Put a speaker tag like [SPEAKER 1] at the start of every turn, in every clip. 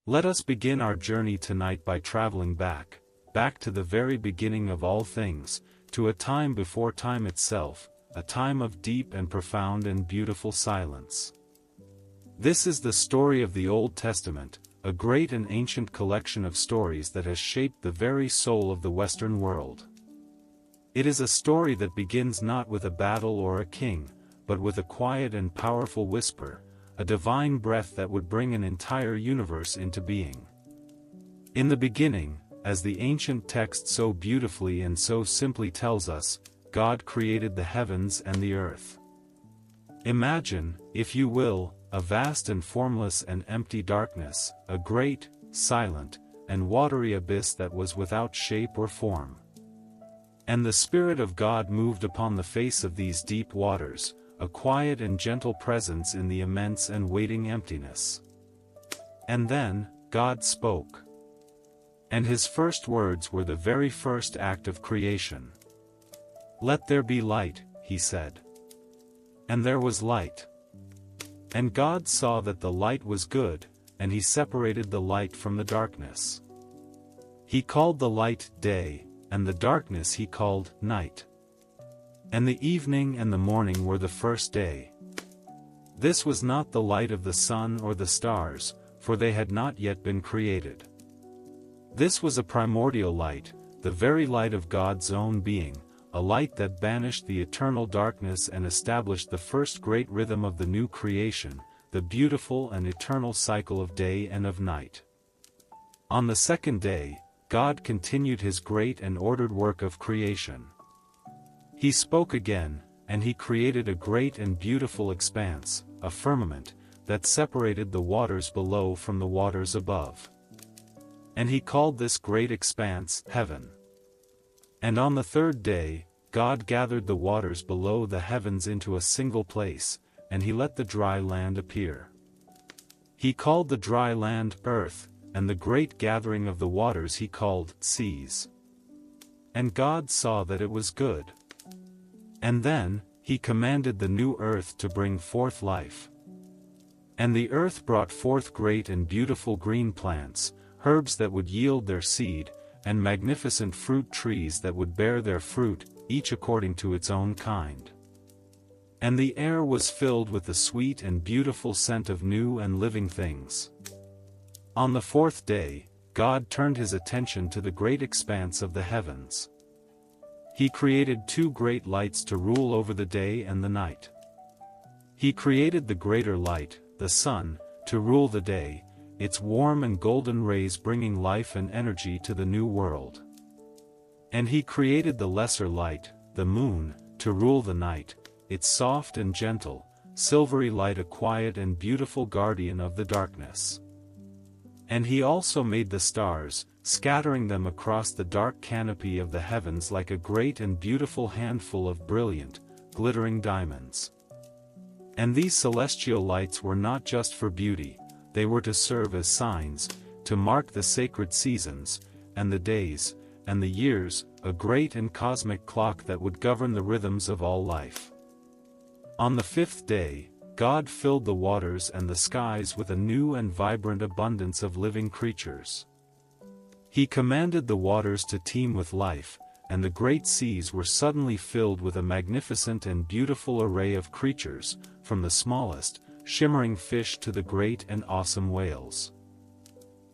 [SPEAKER 1] Let us begin our journey tonight by traveling back to the very beginning of all things, to a time before time itself, a time of deep and profound and beautiful silence. This is the story of the Old Testament, a great and ancient collection of stories that has shaped the very soul of the Western world. It is a story that begins not with a battle or a king, but with a quiet and powerful whisper, a divine breath that would bring an entire universe into being. In the beginning, as the ancient text so beautifully and so simply tells us, God created the heavens and the earth. Imagine, if you will, a vast and formless and empty darkness, a great, silent, and watery abyss that was without shape or form. And the Spirit of God moved upon the face of these deep waters, a quiet and gentle presence in the immense and waiting emptiness. And then, God spoke. And his first words were the very first act of creation. "Let there be light," he said. And there was light. And God saw that the light was good, and he separated the light from the darkness. He called the light day, and the darkness he called night. And the evening and the morning were the first day. This was not the light of the sun or the stars, for they had not yet been created. This was a primordial light, the very light of God's own being, a light that banished the eternal darkness and established the first great rhythm of the new creation, the beautiful and eternal cycle of day and of night. On the second day, God continued his great and ordered work of creation. He spoke again, and he created a great and beautiful expanse, a firmament, that separated the waters below from the waters above. And he called this great expanse heaven. And on the third day, God gathered the waters below the heavens into a single place, and he let the dry land appear. He called the dry land earth, and the great gathering of the waters he called seas. And God saw that it was good. And then, he commanded the new earth to bring forth life. And the earth brought forth great and beautiful green plants, herbs that would yield their seed, and magnificent fruit trees that would bear their fruit, each according to its own kind. And the air was filled with the sweet and beautiful scent of new and living things. On the fourth day, God turned his attention to the great expanse of the heavens. He created two great lights to rule over the day and the night. He created the greater light, the sun, to rule the day, its warm and golden rays bringing life and energy to the new world. And he created the lesser light, the moon, to rule the night, its soft and gentle, silvery light, a quiet and beautiful guardian of the darkness. And he also made the stars, scattering them across the dark canopy of the heavens like a great and beautiful handful of brilliant, glittering diamonds. And these celestial lights were not just for beauty, they were to serve as signs, to mark the sacred seasons, and the days, and the years, a great and cosmic clock that would govern the rhythms of all life. On the fifth day, God filled the waters and the skies with a new and vibrant abundance of living creatures. He commanded the waters to teem with life, and the great seas were suddenly filled with a magnificent and beautiful array of creatures, from the smallest, shimmering fish to the great and awesome whales.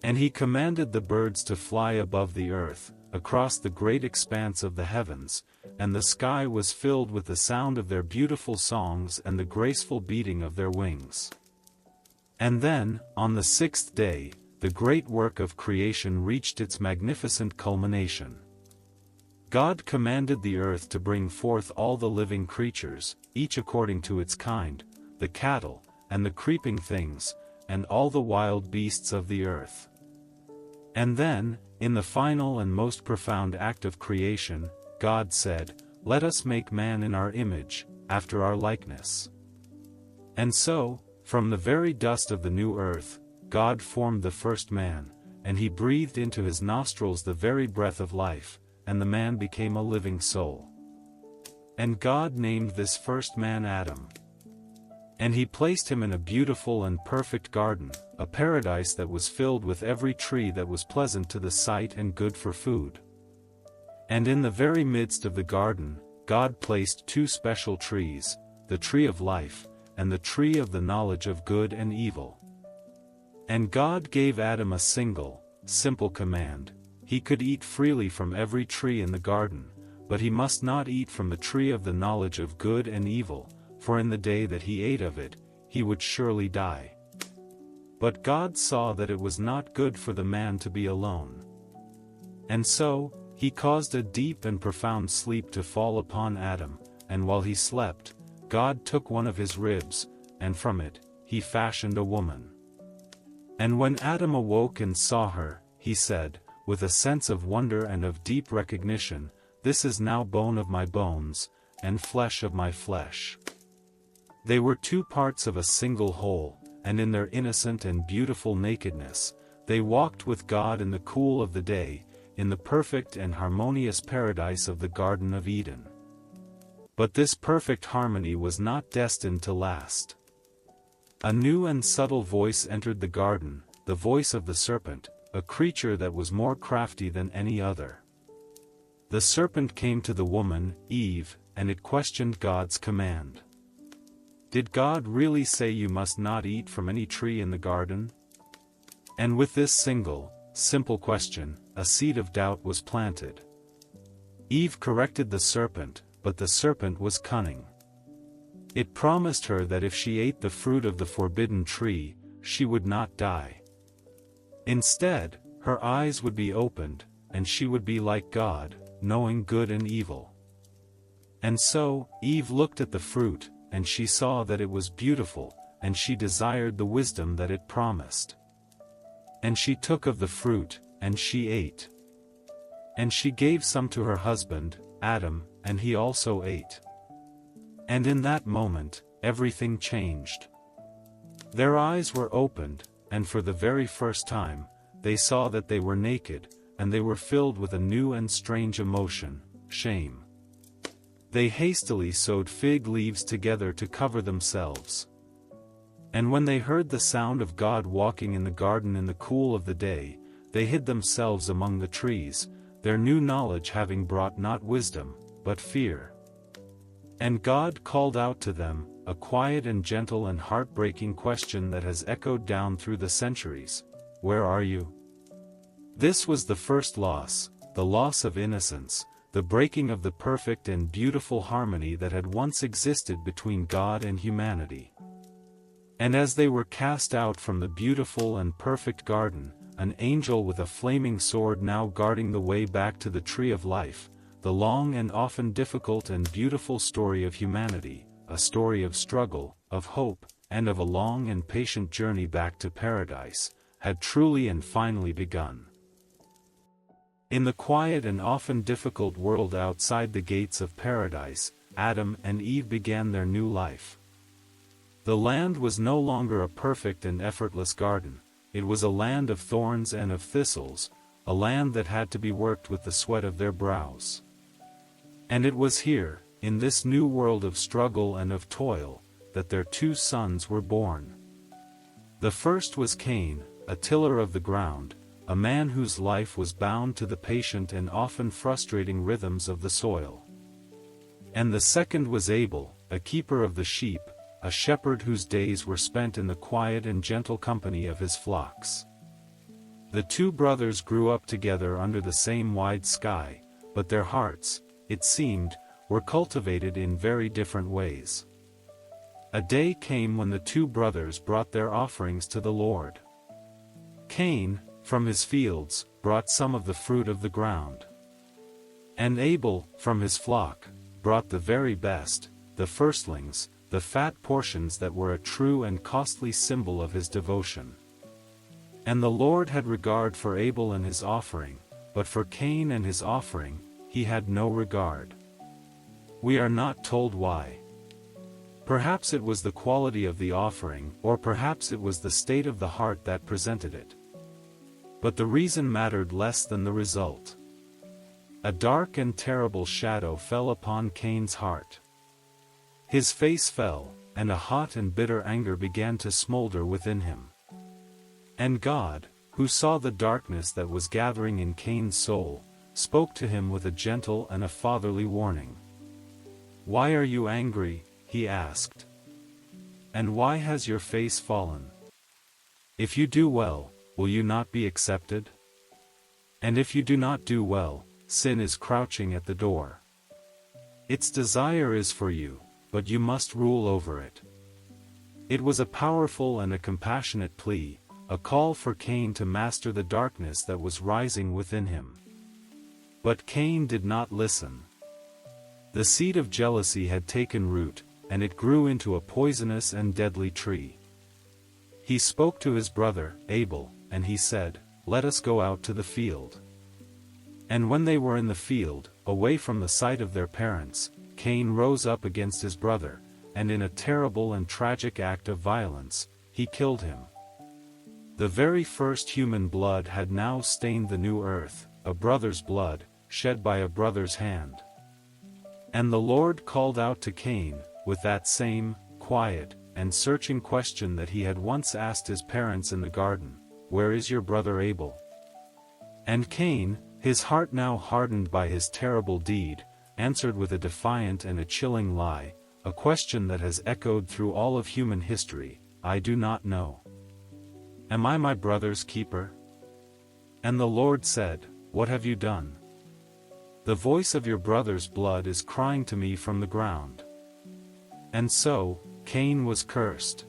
[SPEAKER 1] And he commanded the birds to fly above the earth, across the great expanse of the heavens, and the sky was filled with the sound of their beautiful songs and the graceful beating of their wings. And then, on the sixth day, the great work of creation reached its magnificent culmination. God commanded the earth to bring forth all the living creatures, each according to its kind, the cattle, and the creeping things, and all the wild beasts of the earth. And then, in the final and most profound act of creation, God said, "Let us make man in our image, after our likeness." And so, from the very dust of the new earth, God formed the first man, and he breathed into his nostrils the very breath of life, and the man became a living soul. And God named this first man Adam. And he placed him in a beautiful and perfect garden, a paradise that was filled with every tree that was pleasant to the sight and good for food. And in the very midst of the garden, God placed two special trees, the tree of life, and the tree of the knowledge of good and evil. And God gave Adam a simple command. He could eat freely from every tree in the garden, but he must not eat from the tree of the knowledge of good and evil, for in the day that he ate of it, he would surely die. But God saw that it was not good for the man to be alone. And so, he caused a deep and profound sleep to fall upon Adam, and while he slept, God took one of his ribs, and from it, he fashioned a woman. And when Adam awoke and saw her, he said, with a sense of wonder and of deep recognition, "This is now bone of my bones, and flesh of my flesh." They were two parts of a single whole, and in their innocent and beautiful nakedness, they walked with God in the cool of the day, in the perfect and harmonious paradise of the Garden of Eden. But this perfect harmony was not destined to last. A new and subtle voice entered the garden, the voice of the serpent, a creature that was more crafty than any other. The serpent came to the woman, Eve, and it questioned God's command. Did God really say you must not eat from any tree in the garden? And with this simple question, a seed of doubt was planted. Eve corrected the serpent, but the serpent was cunning. It promised her that if she ate the fruit of the forbidden tree, she would not die. Instead, her eyes would be opened, and she would be like God, knowing good and evil. And so, Eve looked at the fruit, and she saw that it was beautiful, and she desired the wisdom that it promised. And she took of the fruit, and she ate. And she gave some to her husband, Adam, and he also ate. And in that moment, everything changed. Their eyes were opened, and for the very first time, they saw that they were naked, and they were filled with a new and strange emotion, shame. They hastily sewed fig leaves together to cover themselves. And when they heard the sound of God walking in the garden in the cool of the day, they hid themselves among the trees, their new knowledge having brought not wisdom, but fear. And God called out to them, a quiet and gentle and heartbreaking question that has echoed down through the centuries: "Where are you?" This was the first loss, the loss of innocence, the breaking of the perfect and beautiful harmony that had once existed between God and humanity. And as they were cast out from the beautiful and perfect garden, an angel with a flaming sword now guarding the way back to the tree of life, the long and often difficult and beautiful story of humanity, a story of struggle, of hope, and of a long and patient journey back to paradise, had truly and finally begun. In the quiet and often difficult world outside the gates of paradise, Adam and Eve began their new life. The land was no longer a perfect and effortless garden, it was a land of thorns and of thistles, a land that had to be worked with the sweat of their brows. And it was here, in this new world of struggle and of toil, that their two sons were born. The first was Cain, a tiller of the ground, a man whose life was bound to the patient and often frustrating rhythms of the soil. And the second was Abel, a keeper of the sheep, a shepherd whose days were spent in the quiet and gentle company of his flocks. The two brothers grew up together under the same wide sky, but their hearts, it seemed, were cultivated in very different ways. A day came when the two brothers brought their offerings to the Lord. Cain, from his fields, brought some of the fruit of the ground. And Abel, from his flock, brought the very best, the firstlings, the fat portions that were a true and costly symbol of his devotion. And the Lord had regard for Abel and his offering, but for Cain and his offering, he had no regard. We are not told why. Perhaps it was the quality of the offering, or perhaps it was the state of the heart that presented it. But the reason mattered less than the result. A dark and terrible shadow fell upon Cain's heart. His face fell, and a hot and bitter anger began to smolder within him. And God, who saw the darkness that was gathering in Cain's soul, spoke to him with a gentle and a fatherly warning. "Why are you angry?" he asked. "And why has your face fallen? If you do well, will you not be accepted? And if you do not do well, sin is crouching at the door. Its desire is for you, but you must rule over it." It was a powerful and a compassionate plea, a call for Cain to master the darkness that was rising within him. But Cain did not listen. The seed of jealousy had taken root, and it grew into a poisonous and deadly tree. He spoke to his brother, Abel, and he said, "Let us go out to the field." And when they were in the field, away from the sight of their parents, Cain rose up against his brother, and in a terrible and tragic act of violence, he killed him. The very first human blood had now stained the new earth, a brother's blood, shed by a brother's hand. And the Lord called out to Cain, with that same, quiet, and searching question that he had once asked his parents in the garden, "Where is your brother Abel?" And Cain, his heart now hardened by his terrible deed, answered with a defiant and a chilling lie, a question that has echoed through all of human history, "I do not know. Am I my brother's keeper?" And the Lord said, "What have you done? The voice of your brother's blood is crying to me from the ground." And so, Cain was cursed.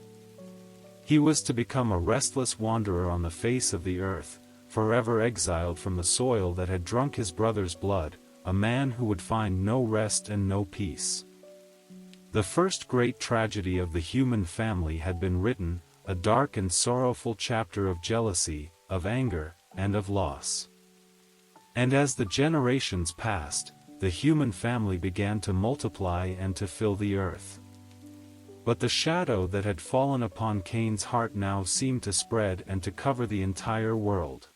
[SPEAKER 1] He was to become a restless wanderer on the face of the earth, forever exiled from the soil that had drunk his brother's blood, a man who would find no rest and no peace. The first great tragedy of the human family had been written, a dark and sorrowful chapter of jealousy, of anger, and of loss. And as the generations passed, the human family began to multiply and to fill the earth. But the shadow that had fallen upon Cain's heart now seemed to spread and to cover the entire world.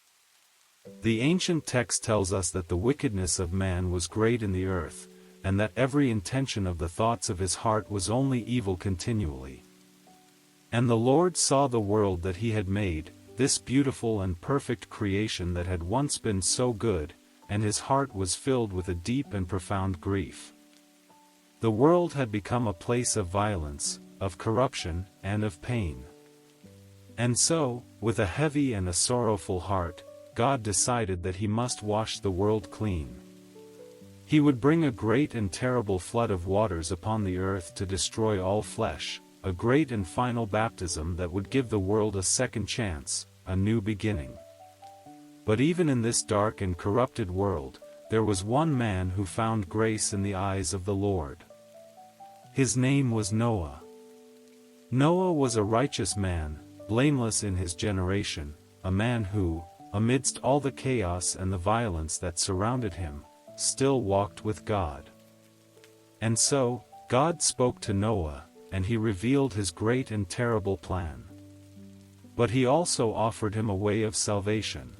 [SPEAKER 1] The ancient text tells us that the wickedness of man was great in the earth, and that every intention of the thoughts of his heart was only evil continually. And the Lord saw the world that he had made, this beautiful and perfect creation that had once been so good, and his heart was filled with a deep and profound grief. The world had become a place of violence, of corruption, and of pain. And so, with a heavy and a sorrowful heart, God decided that he must wash the world clean. He would bring a great and terrible flood of waters upon the earth to destroy all flesh, a great and final baptism that would give the world a second chance, a new beginning. But even in this dark and corrupted world, there was one man who found grace in the eyes of the Lord. His name was Noah. Noah was a righteous man, blameless in his generation, a man who, amidst all the chaos and the violence that surrounded him, still walked with God. And so, God spoke to Noah, and he revealed his great and terrible plan. But he also offered him a way of salvation.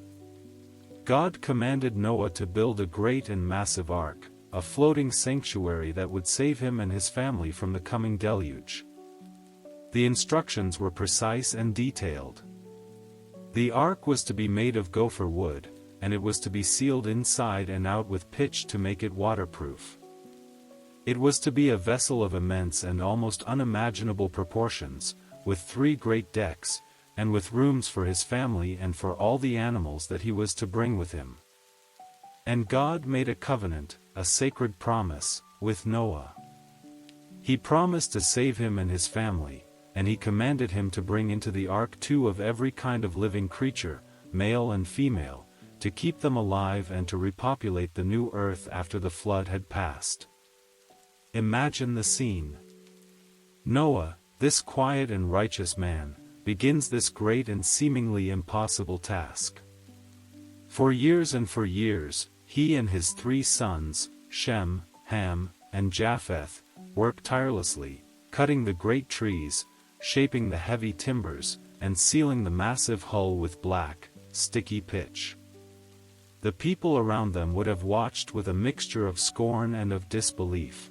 [SPEAKER 1] God commanded Noah to build a great and massive ark, a floating sanctuary that would save him and his family from the coming deluge. The instructions were precise and detailed. The ark was to be made of gopher wood, and it was to be sealed inside and out with pitch to make it waterproof. It was to be a vessel of immense and almost unimaginable proportions, with 3 great decks, and with rooms for his family and for all the animals that he was to bring with him. And God made a covenant, a sacred promise, with Noah. He promised to save him and his family, and he commanded him to bring into the ark 2 of every kind of living creature, male and female, to keep them alive and to repopulate the new earth after the flood had passed. Imagine the scene. Noah, this quiet and righteous man, begins this great and seemingly impossible task. For years and for years, he and his 3 sons, Shem, Ham, and Japheth, worked tirelessly, cutting the great trees, shaping the heavy timbers, and sealing the massive hull with black, sticky pitch. The people around them would have watched with a mixture of scorn and of disbelief.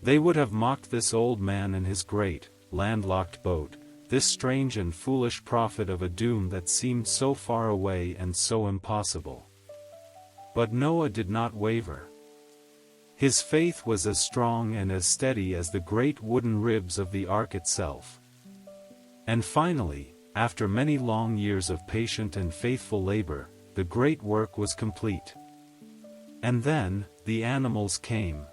[SPEAKER 1] They would have mocked this old man and his great, landlocked boat, this strange and foolish prophet of a doom that seemed so far away and so impossible. But Noah did not waver. His faith was as strong and as steady as the great wooden ribs of the ark itself. And finally, after many long years of patient and faithful labor, the great work was complete. And then, the animals came.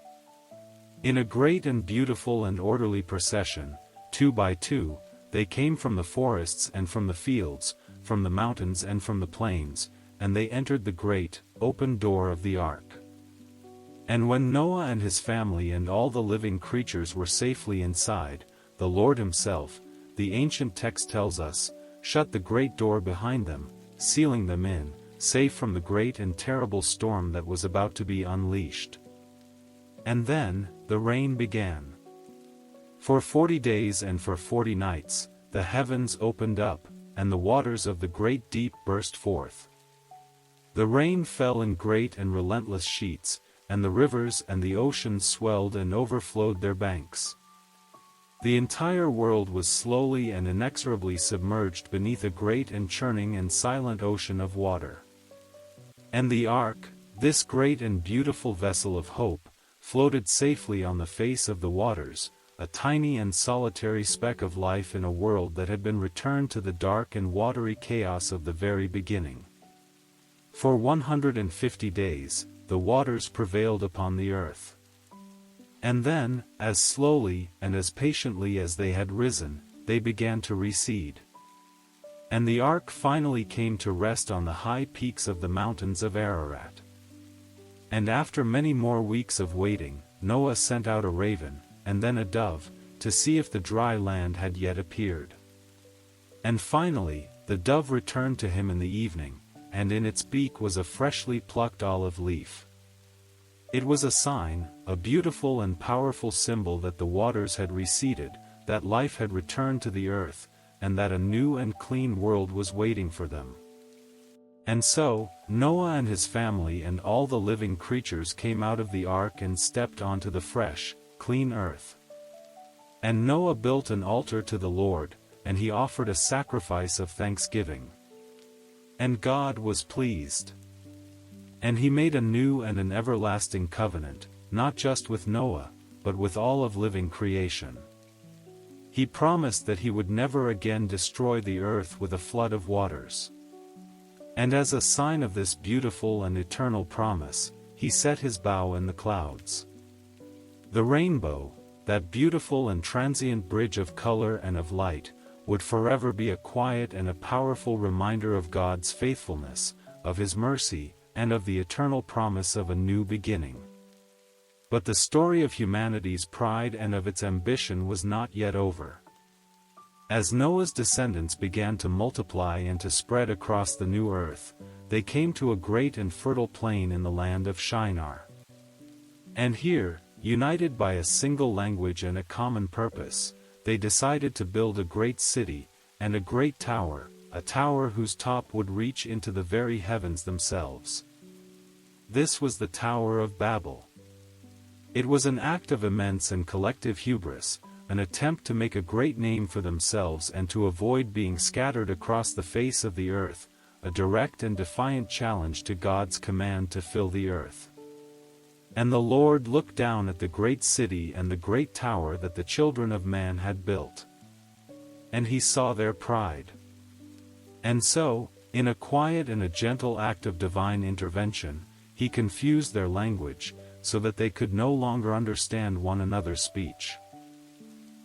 [SPEAKER 1] In a great and beautiful and orderly procession, 2 by 2, they came from the forests and from the fields, from the mountains and from the plains, and they entered the great, open door of the ark. And when Noah and his family and all the living creatures were safely inside, the Lord himself, the ancient text tells us, shut the great door behind them, sealing them in, safe from the great and terrible storm that was about to be unleashed. And then, the rain began. For 40 days and for 40 nights, the heavens opened up, and the waters of the great deep burst forth. The rain fell in great and relentless sheets, and the rivers and the oceans swelled and overflowed their banks. The entire world was slowly and inexorably submerged beneath a great and churning and silent ocean of water. And the ark, this great and beautiful vessel of hope, floated safely on the face of the waters, a tiny and solitary speck of life in a world that had been returned to the dark and watery chaos of the very beginning. For 150 days, the waters prevailed upon the earth. And then, as slowly and as patiently as they had risen, they began to recede. And the ark finally came to rest on the high peaks of the mountains of Ararat. And after many more weeks of waiting, Noah sent out a raven, and then a dove, to see if the dry land had yet appeared. And finally, the dove returned to him in the evening, and in its beak was a freshly plucked olive leaf. It was a sign, a beautiful and powerful symbol that the waters had receded, that life had returned to the earth, and that a new and clean world was waiting for them. And so, Noah and his family and all the living creatures came out of the ark and stepped onto the fresh, clean earth. And Noah built an altar to the Lord, and he offered a sacrifice of thanksgiving. And God was pleased. And he made a new and an everlasting covenant, not just with Noah, but with all of living creation. He promised that he would never again destroy the earth with a flood of waters. And as a sign of this beautiful and eternal promise, he set his bow in the clouds. The rainbow, that beautiful and transient bridge of color and of light, would forever be a quiet and a powerful reminder of God's faithfulness, of his mercy, and of the eternal promise of a new beginning. But the story of humanity's pride and of its ambition was not yet over. As Noah's descendants began to multiply and to spread across the new earth, they came to a great and fertile plain in the land of Shinar. And here, united by a single language and a common purpose, they decided to build a great city, and a great tower, a tower whose top would reach into the very heavens themselves. This was the Tower of Babel. It was an act of immense and collective hubris, an attempt to make a great name for themselves and to avoid being scattered across the face of the earth, a direct and defiant challenge to God's command to fill the earth. And the Lord looked down at the great city and the great tower that the children of man had built. And he saw their pride. And so, in a quiet and a gentle act of divine intervention, he confused their language, so that they could no longer understand one another's speech.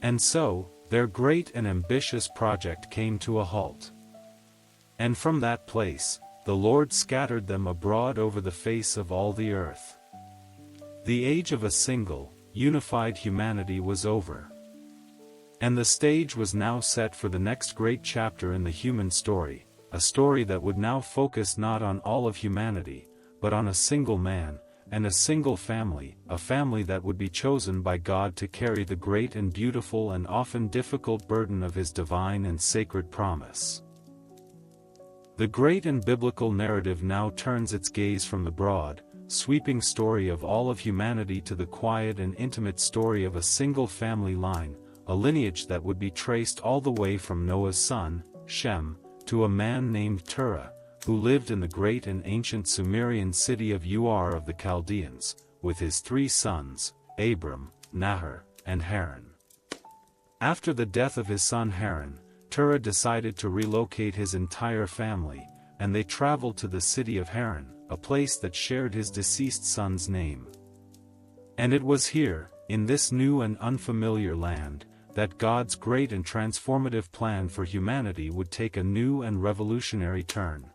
[SPEAKER 1] And so, their great and ambitious project came to a halt. And from that place, the Lord scattered them abroad over the face of all the earth. The age of a single, unified humanity was over. And the stage was now set for the next great chapter in the human story, a story that would now focus not on all of humanity, but on a single man, and a single family, a family that would be chosen by God to carry the great and beautiful and often difficult burden of his divine and sacred promise. The great and biblical narrative now turns its gaze from the broad, sweeping story of all of humanity to the quiet and intimate story of a single family line, a lineage that would be traced all the way from Noah's son, Shem, to a man named Terah, who lived in the great and ancient Sumerian city of Ur of the Chaldeans, with his 3 sons, Abram, Nahor, and Haran. After the death of his son Haran, Terah decided to relocate his entire family, and they traveled to the city of Haran, a place that shared his deceased son's name. And it was here, in this new and unfamiliar land, that God's great and transformative plan for humanity would take a new and revolutionary turn.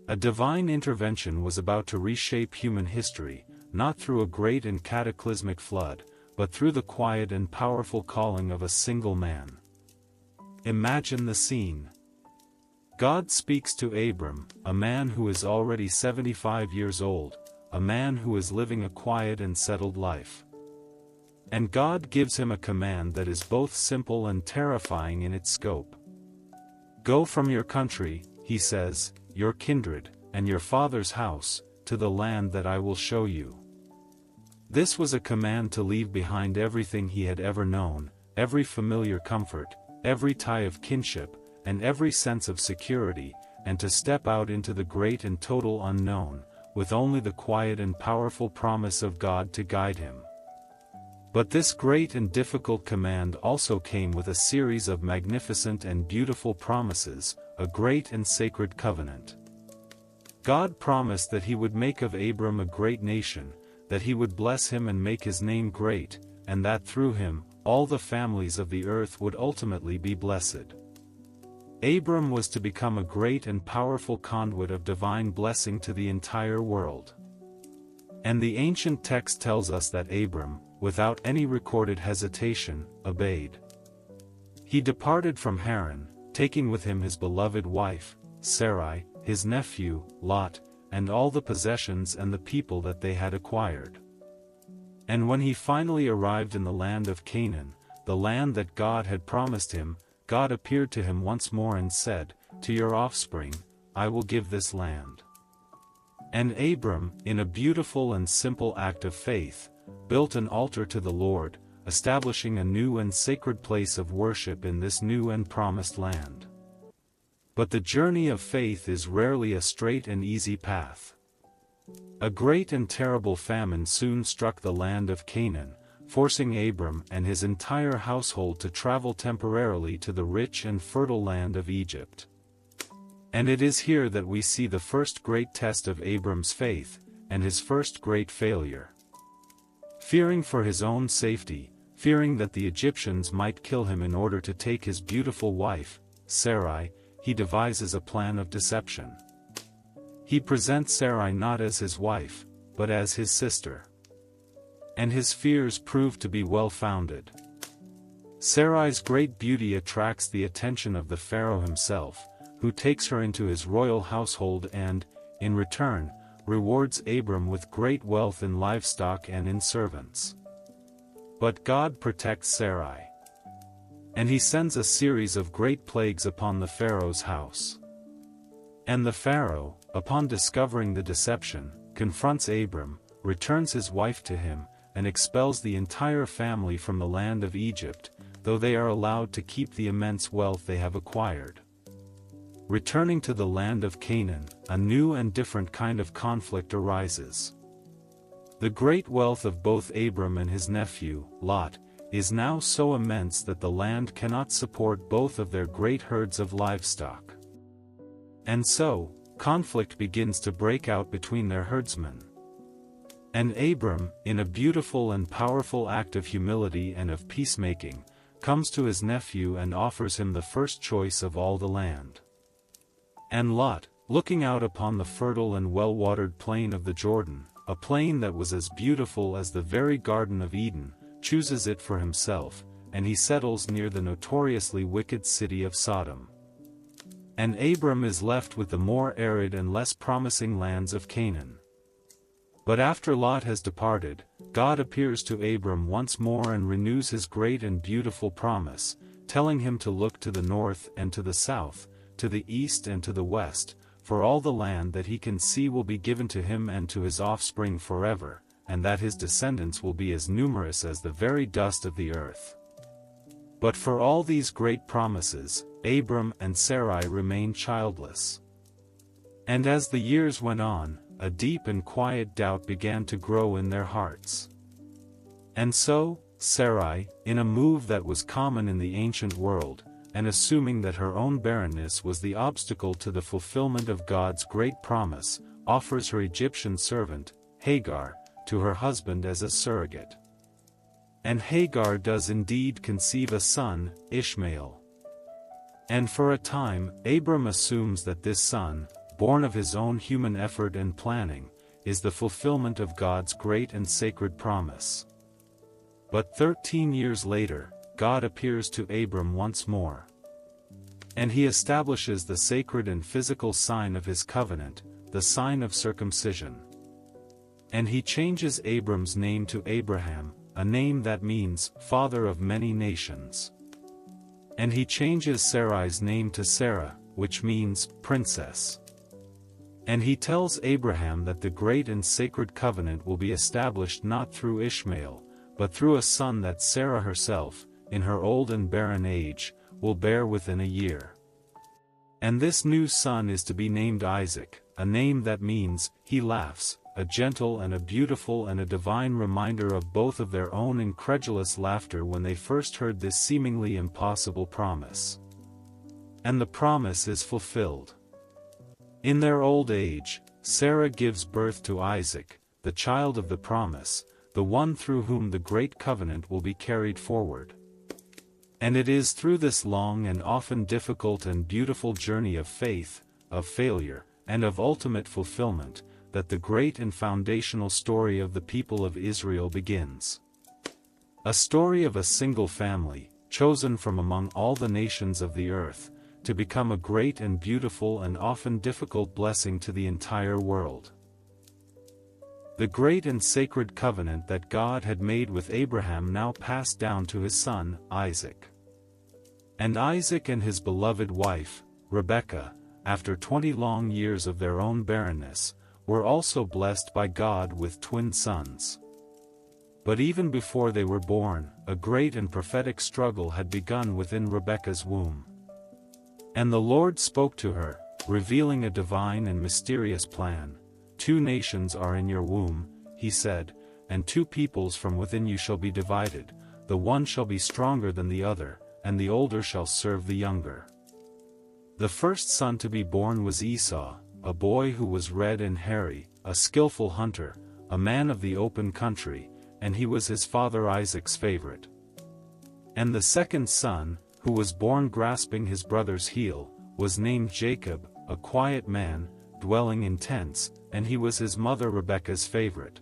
[SPEAKER 1] A divine intervention was about to reshape human history, not through a great and cataclysmic flood, but through the quiet and powerful calling of a single man. Imagine the scene. God speaks to Abram, a man who is already 75 years old, a man who is living a quiet and settled life. And God gives him a command that is both simple and terrifying in its scope. Go from your country, he says, your kindred, and your father's house, to the land that I will show you. This was a command to leave behind everything he had ever known, every familiar comfort, every tie of kinship, and every sense of security, and to step out into the great and total unknown, with only the quiet and powerful promise of God to guide him. But this great and difficult command also came with a series of magnificent and beautiful promises, a great and sacred covenant. God promised that he would make of Abram a great nation, that he would bless him and make his name great, and that through him, all the families of the earth would ultimately be blessed. Abram was to become a great and powerful conduit of divine blessing to the entire world. And the ancient text tells us that Abram, without any recorded hesitation, obeyed. He departed from Haran, taking with him his beloved wife, Sarai, his nephew, Lot, and all the possessions and the people that they had acquired. And when he finally arrived in the land of Canaan, the land that God had promised him, God appeared to him once more and said, "To your offspring, I will give this land." And Abram, in a beautiful and simple act of faith, built an altar to the Lord, establishing a new and sacred place of worship in this new and promised land. But the journey of faith is rarely a straight and easy path. A great and terrible famine soon struck the land of Canaan, forcing Abram and his entire household to travel temporarily to the rich and fertile land of Egypt. And it is here that we see the first great test of Abram's faith, and his first great failure. Fearing for his own safety, fearing that the Egyptians might kill him in order to take his beautiful wife, Sarai, he devises a plan of deception. He presents Sarai not as his wife, but as his sister. And his fears prove to be well-founded. Sarai's great beauty attracts the attention of the Pharaoh himself, who takes her into his royal household and, in return, rewards Abram with great wealth in livestock and in servants. But God protects Sarai. And he sends a series of great plagues upon the Pharaoh's house. And the Pharaoh, upon discovering the deception, confronts Abram, returns his wife to him, and expels the entire family from the land of Egypt, though they are allowed to keep the immense wealth they have acquired. Returning to the land of Canaan, a new and different kind of conflict arises. The great wealth of both Abram and his nephew, Lot, is now so immense that the land cannot support both of their great herds of livestock. And so, conflict begins to break out between their herdsmen. And Abram, in a beautiful and powerful act of humility and of peacemaking, comes to his nephew and offers him the first choice of all the land. And Lot, looking out upon the fertile and well-watered plain of the Jordan, a plain that was as beautiful as the very Garden of Eden, chooses it for himself, and he settles near the notoriously wicked city of Sodom. And Abram is left with the more arid and less promising lands of Canaan. But after Lot has departed, God appears to Abram once more and renews his great and beautiful promise, telling him to look to the north and to the south, to the east and to the west, for all the land that he can see will be given to him and to his offspring forever, and that his descendants will be as numerous as the very dust of the earth. But for all these great promises, Abram and Sarai remained childless. And as the years went on, a deep and quiet doubt began to grow in their hearts. And so, Sarai, in a move that was common in the ancient world, and assuming that her own barrenness was the obstacle to the fulfillment of God's great promise, offers her Egyptian servant, Hagar, to her husband as a surrogate. And Hagar does indeed conceive a son, Ishmael. And for a time, Abram assumes that this son, born of his own human effort and planning, is the fulfillment of God's great and sacred promise. But 13 years later, God appears to Abram once more. And he establishes the sacred and physical sign of his covenant, the sign of circumcision. And he changes Abram's name to Abraham, a name that means, father of many nations. And he changes Sarai's name to Sarah, which means, princess. And he tells Abraham that the great and sacred covenant will be established not through Ishmael, but through a son that Sarah herself, in her old and barren age, will bear within a year. And this new son is to be named Isaac, a name that means, he laughs, a gentle and a beautiful and a divine reminder of both of their own incredulous laughter when they first heard this seemingly impossible promise. And the promise is fulfilled. In their old age, Sarah gives birth to Isaac, the child of the promise, the one through whom the great covenant will be carried forward. And it is through this long and often difficult and beautiful journey of faith, of failure, and of ultimate fulfillment, that the great and foundational story of the people of Israel begins. A story of a single family, chosen from among all the nations of the earth, to become a great and beautiful and often difficult blessing to the entire world. The great and sacred covenant that God had made with Abraham now passed down to his son, Isaac. And Isaac and his beloved wife, Rebekah, after 20 long years of their own barrenness, were also blessed by God with twin sons. But even before they were born, a great and prophetic struggle had begun within Rebekah's womb. And the Lord spoke to her, revealing a divine and mysterious plan. 2 nations are in your womb, he said, and 2 peoples from within you shall be divided, the one shall be stronger than the other, and the older shall serve the younger. The first son to be born was Esau, a boy who was red and hairy, a skillful hunter, a man of the open country, and he was his father Isaac's favorite. And the second son, who was born grasping his brother's heel, was named Jacob, a quiet man, dwelling in tents, and he was his mother Rebekah's favorite.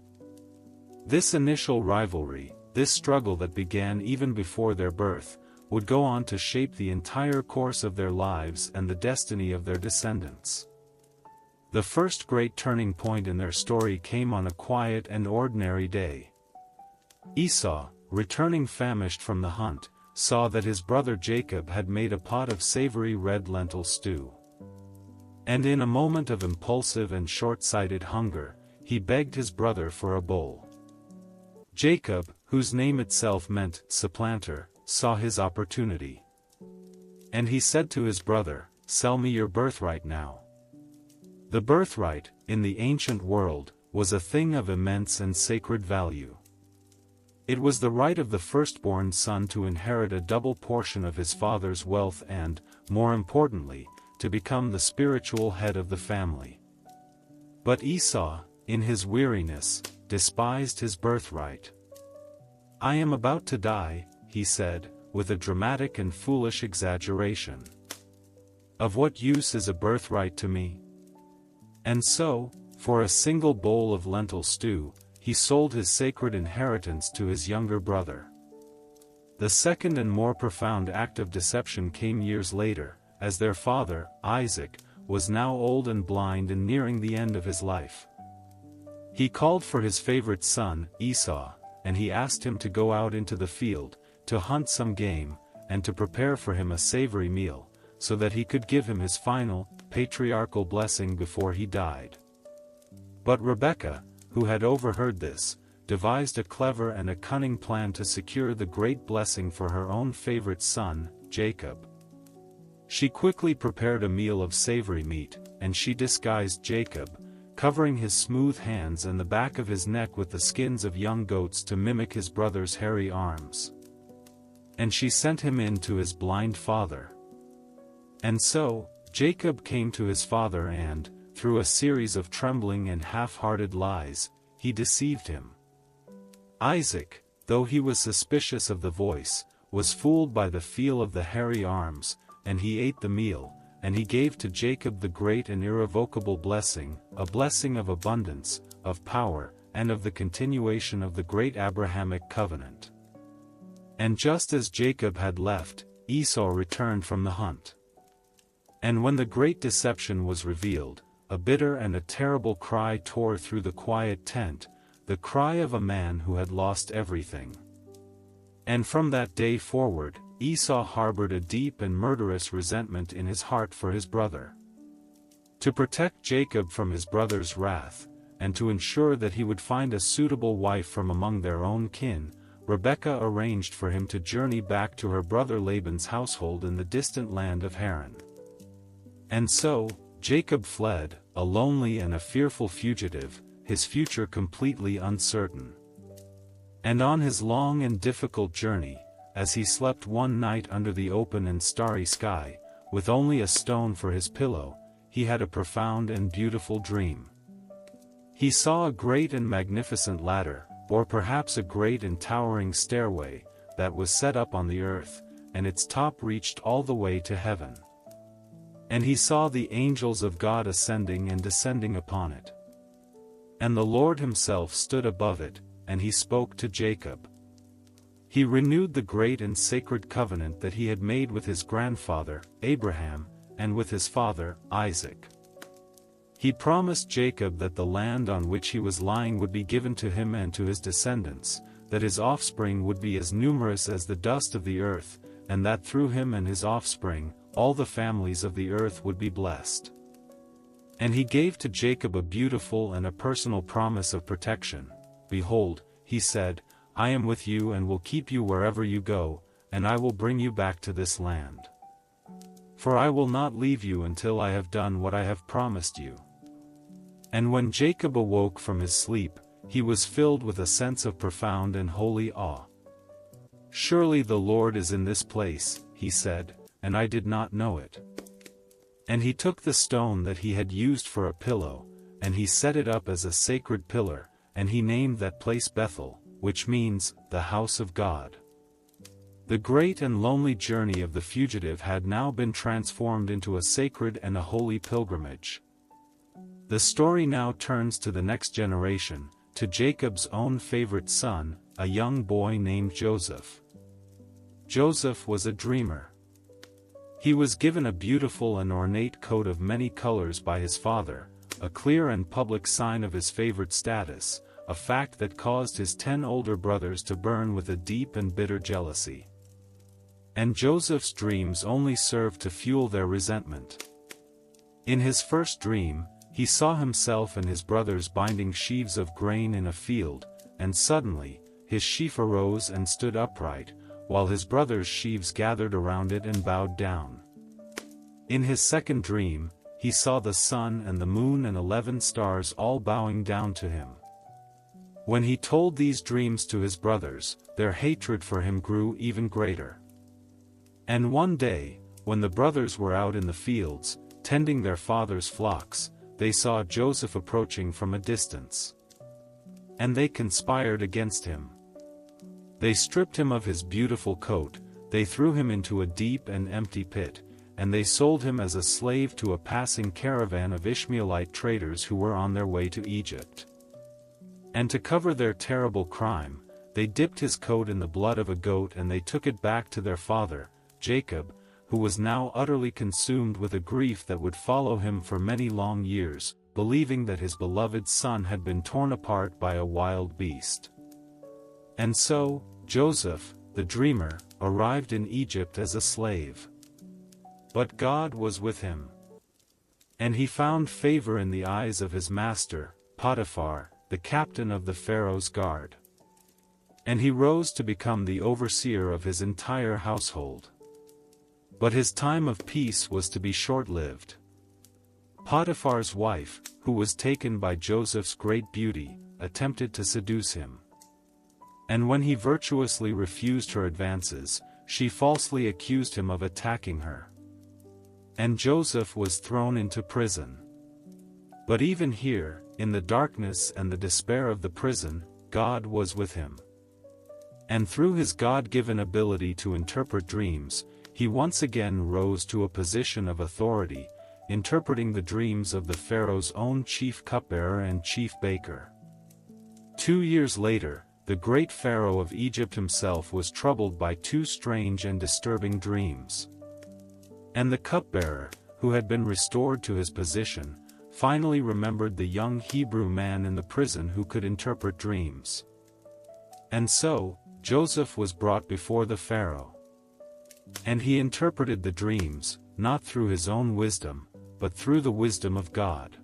[SPEAKER 1] This initial rivalry, this struggle that began even before their birth, would go on to shape the entire course of their lives and the destiny of their descendants. The first great turning point in their story came on a quiet and ordinary day. Esau, returning famished from the hunt, saw that his brother Jacob had made a pot of savory red lentil stew. And in a moment of impulsive and short-sighted hunger, he begged his brother for a bowl. Jacob, whose name itself meant supplanter, saw his opportunity. And he said to his brother, "Sell me your birthright now." The birthright, in the ancient world, was a thing of immense and sacred value. It was the right of the firstborn son to inherit a double portion of his father's wealth and, more importantly, to become the spiritual head of the family. But Esau, in his weariness, despised his birthright. "I am about to die," he said, with a dramatic and foolish exaggeration. "Of what use is a birthright to me?" And so, for a single bowl of lentil stew, he sold his sacred inheritance to his younger brother. The second and more profound act of deception came years later, as their father, Isaac, was now old and blind and nearing the end of his life. He called for his favorite son, Esau, and he asked him to go out into the field, to hunt some game, and to prepare for him a savory meal, so that he could give him his final, patriarchal blessing before he died. But Rebekah, who had overheard this, devised a clever and a cunning plan to secure the great blessing for her own favorite son, Jacob. She quickly prepared a meal of savory meat, and she disguised Jacob, covering his smooth hands and the back of his neck with the skins of young goats to mimic his brother's hairy arms. And she sent him in to his blind father. And so, Jacob came to his father and, through a series of trembling and half-hearted lies, he deceived him. Isaac, though he was suspicious of the voice, was fooled by the feel of the hairy arms, and he ate the meal, and he gave to Jacob the great and irrevocable blessing, a blessing of abundance, of power, and of the continuation of the great Abrahamic covenant. And just as Jacob had left, Esau returned from the hunt. And when the great deception was revealed, a bitter and a terrible cry tore through the quiet tent, the cry of a man who had lost everything. And from that day forward, Esau harbored a deep and murderous resentment in his heart for his brother. To protect Jacob from his brother's wrath, and to ensure that he would find a suitable wife from among their own kin, Rebekah arranged for him to journey back to her brother Laban's household in the distant land of Haran. And so, Jacob fled, a lonely and a fearful fugitive, his future completely uncertain. And on his long and difficult journey, as he slept one night under the open and starry sky, with only a stone for his pillow, he had a profound and beautiful dream. He saw a great and magnificent ladder, or perhaps a great and towering stairway, that was set up on the earth, and its top reached all the way to heaven. And he saw the angels of God ascending and descending upon it. And the Lord himself stood above it, and he spoke to Jacob. He renewed the great and sacred covenant that he had made with his grandfather, Abraham, and with his father, Isaac. He promised Jacob that the land on which he was lying would be given to him and to his descendants, that his offspring would be as numerous as the dust of the earth, and that through him and his offspring, all the families of the earth would be blessed. And he gave to Jacob a beautiful and a personal promise of protection. Behold, he said, I am with you and will keep you wherever you go, and I will bring you back to this land. For I will not leave you until I have done what I have promised you. And when Jacob awoke from his sleep, he was filled with a sense of profound and holy awe. Surely the Lord is in this place, he said, and I did not know it. And he took the stone that he had used for a pillow, and he set it up as a sacred pillar, and he named that place Bethel, which means, the house of God. The great and lonely journey of the fugitive had now been transformed into a sacred and a holy pilgrimage. The story now turns to the next generation, to Jacob's own favorite son, a young boy named Joseph. Joseph was a dreamer. He was given a beautiful and ornate coat of many colors by his father, a clear and public sign of his favored status, a fact that caused his 10 older brothers to burn with a deep and bitter jealousy. And Joseph's dreams only served to fuel their resentment. In his first dream, he saw himself and his brothers binding sheaves of grain in a field, and suddenly, his sheaf arose and stood upright, while his brothers' sheaves gathered around it and bowed down. In his second dream, he saw the sun and the moon and 11 stars all bowing down to him. When he told these dreams to his brothers, their hatred for him grew even greater. And one day, when the brothers were out in the fields, tending their father's flocks, they saw Joseph approaching from a distance. And they conspired against him. They stripped him of his beautiful coat, they threw him into a deep and empty pit, and they sold him as a slave to a passing caravan of Ishmaelite traders who were on their way to Egypt. And to cover their terrible crime, they dipped his coat in the blood of a goat and they took it back to their father, Jacob, who was now utterly consumed with a grief that would follow him for many long years, believing that his beloved son had been torn apart by a wild beast. And so, Joseph, the dreamer, arrived in Egypt as a slave. But God was with him. And he found favor in the eyes of his master, Potiphar, the captain of the Pharaoh's guard. And he rose to become the overseer of his entire household. But his time of peace was to be short-lived. Potiphar's wife, who was taken by Joseph's great beauty, attempted to seduce him. And when he virtuously refused her advances, she falsely accused him of attacking her. And Joseph was thrown into prison. But even here, in the darkness and the despair of the prison, God was with him. And through his God-given ability to interpret dreams, he once again rose to a position of authority, interpreting the dreams of the Pharaoh's own chief cupbearer and chief baker. 2 years later, the great Pharaoh of Egypt himself was troubled by 2 strange and disturbing dreams. And the cupbearer, who had been restored to his position, finally remembered the young Hebrew man in the prison who could interpret dreams. And so, Joseph was brought before the Pharaoh. And he interpreted the dreams, not through his own wisdom, but through the wisdom of God.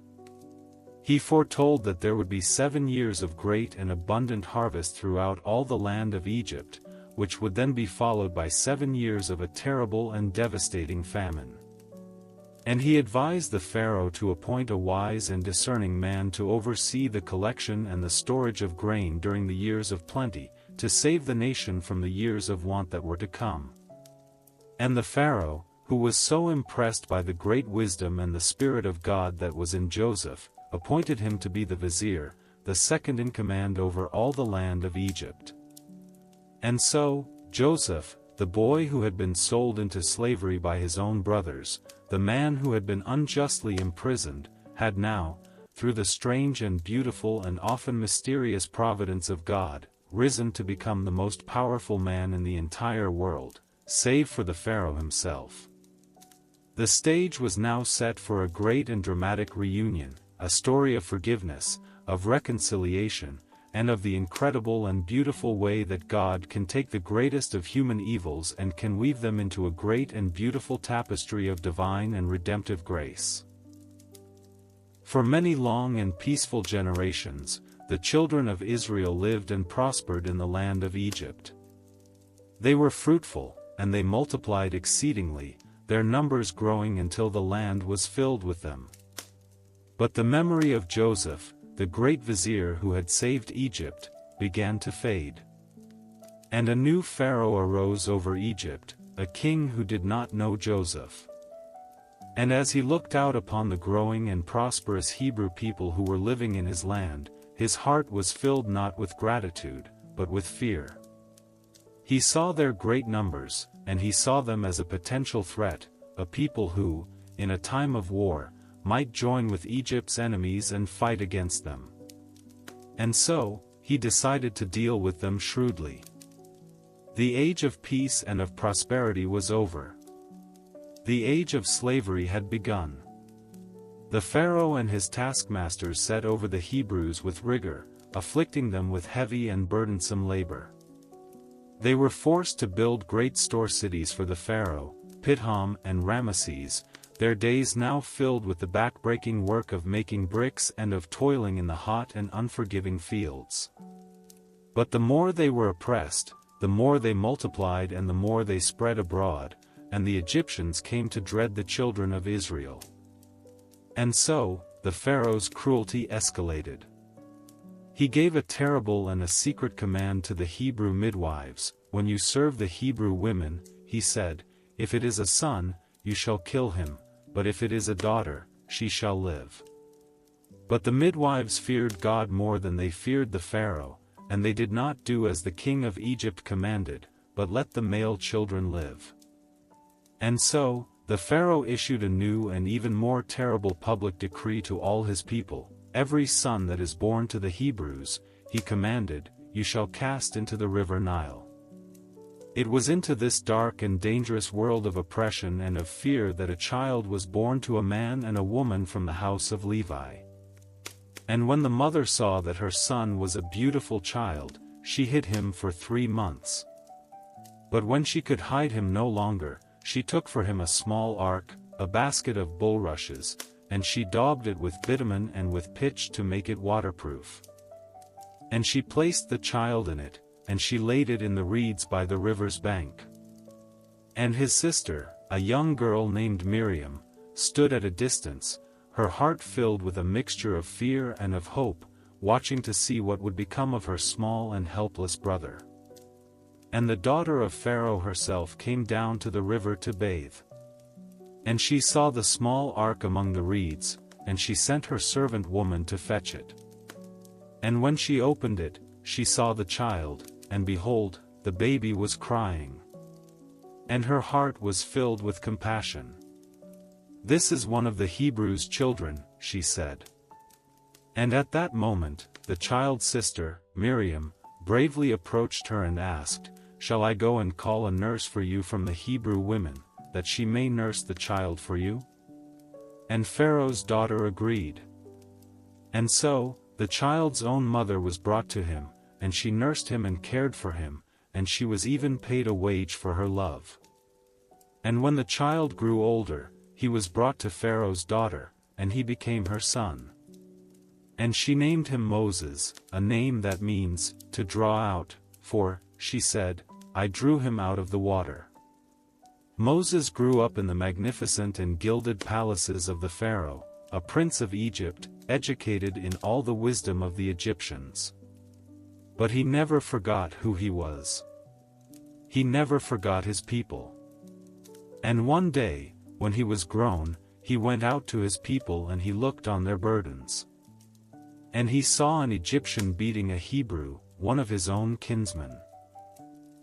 [SPEAKER 1] He foretold that there would be 7 years of great and abundant harvest throughout all the land of Egypt, which would then be followed by 7 years of a terrible and devastating famine. And he advised the Pharaoh to appoint a wise and discerning man to oversee the collection and the storage of grain during the years of plenty, to save the nation from the years of want that were to come. And the Pharaoh, who was so impressed by the great wisdom and the Spirit of God that was in Joseph, appointed him to be the vizier, the second in command over all the land of Egypt. And so, Joseph, the boy who had been sold into slavery by his own brothers, the man who had been unjustly imprisoned, had now, through the strange and beautiful and often mysterious providence of God, risen to become the most powerful man in the entire world, save for the Pharaoh himself. The stage was now set for a great and dramatic reunion, a story of forgiveness, of reconciliation, and of the incredible and beautiful way that God can take the greatest of human evils and can weave them into a great and beautiful tapestry of divine and redemptive grace. For many long and peaceful generations, the children of Israel lived and prospered in the land of Egypt. They were fruitful, and they multiplied exceedingly, their numbers growing until the land was filled with them. But the memory of Joseph, the great vizier who had saved Egypt, began to fade. And a new Pharaoh arose over Egypt, a king who did not know Joseph. And as he looked out upon the growing and prosperous Hebrew people who were living in his land, his heart was filled not with gratitude, but with fear. He saw their great numbers, and he saw them as a potential threat, a people who, in a time of war, might join with Egypt's enemies and fight against them. And so, he decided to deal with them shrewdly. The age of peace and of prosperity was over. The age of slavery had begun. The Pharaoh and his taskmasters set over the Hebrews with rigor, afflicting them with heavy and burdensome labor. They were forced to build great store cities for the Pharaoh, Pithom and Ramesses, their days now filled with the back-breaking work of making bricks and of toiling in the hot and unforgiving fields. But the more they were oppressed, the more they multiplied and the more they spread abroad, and the Egyptians came to dread the children of Israel. And so, the Pharaoh's cruelty escalated. He gave a terrible and a secret command to the Hebrew midwives: "When you serve the Hebrew women," he said, "if it is a son, you shall kill him, but if it is a daughter, she shall live." But the midwives feared God more than they feared the Pharaoh, and they did not do as the king of Egypt commanded, but let the male children live. And so, the Pharaoh issued a new and even more terrible public decree to all his people: "Every son that is born to the Hebrews," he commanded, "you shall cast into the river Nile." It was into this dark and dangerous world of oppression and of fear that a child was born to a man and a woman from the house of Levi. And when the mother saw that her son was a beautiful child, she hid him for 3 months. But when she could hide him no longer, she took for him a small ark, a basket of bulrushes, and she daubed it with bitumen and with pitch to make it waterproof. And she placed the child in it, and she laid it in the reeds by the river's bank. And his sister, a young girl named Miriam, stood at a distance, her heart filled with a mixture of fear and of hope, watching to see what would become of her small and helpless brother. And the daughter of Pharaoh herself came down to the river to bathe. And she saw the small ark among the reeds, and she sent her servant woman to fetch it. And when she opened it, she saw the child, and behold, the baby was crying. And her heart was filled with compassion. "This is one of the Hebrews' children," she said. And at that moment, the child's sister, Miriam, bravely approached her and asked, "Shall I go and call a nurse for you from the Hebrew women, that she may nurse the child for you?" And Pharaoh's daughter agreed. And so, the child's own mother was brought to him, and she nursed him and cared for him, and she was even paid a wage for her love. And when the child grew older, he was brought to Pharaoh's daughter, and he became her son. And she named him Moses, a name that means, to draw out, for, she said, I drew him out of the water. Moses grew up in the magnificent and gilded palaces of the Pharaoh, a prince of Egypt, educated in all the wisdom of the Egyptians. But he never forgot who he was. He never forgot his people. And one day, when he was grown, he went out to his people and he looked on their burdens. And he saw an Egyptian beating a Hebrew, one of his own kinsmen.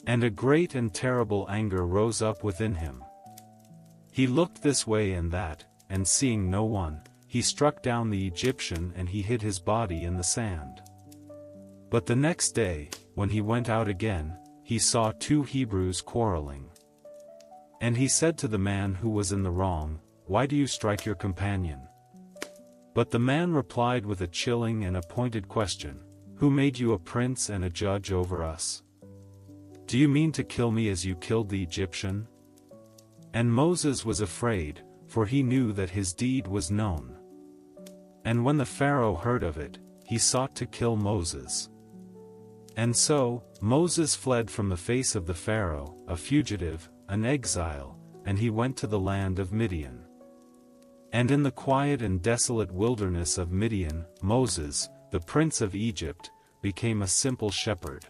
[SPEAKER 1] And a great and terrible anger rose up within him. He looked this way and that, and seeing no one, he struck down the Egyptian and he hid his body in the sand. But the next day, when he went out again, he saw two Hebrews quarreling. And he said to the man who was in the wrong, "Why do you strike your companion?" But the man replied with a chilling and a pointed question, "Who made you a prince and a judge over us? Do you mean to kill me as you killed the Egyptian?" And Moses was afraid, for he knew that his deed was known. And when the Pharaoh heard of it, he sought to kill Moses. And so, Moses fled from the face of the Pharaoh, a fugitive, an exile, and he went to the land of Midian. And in the quiet and desolate wilderness of Midian, Moses, the prince of Egypt, became a simple shepherd.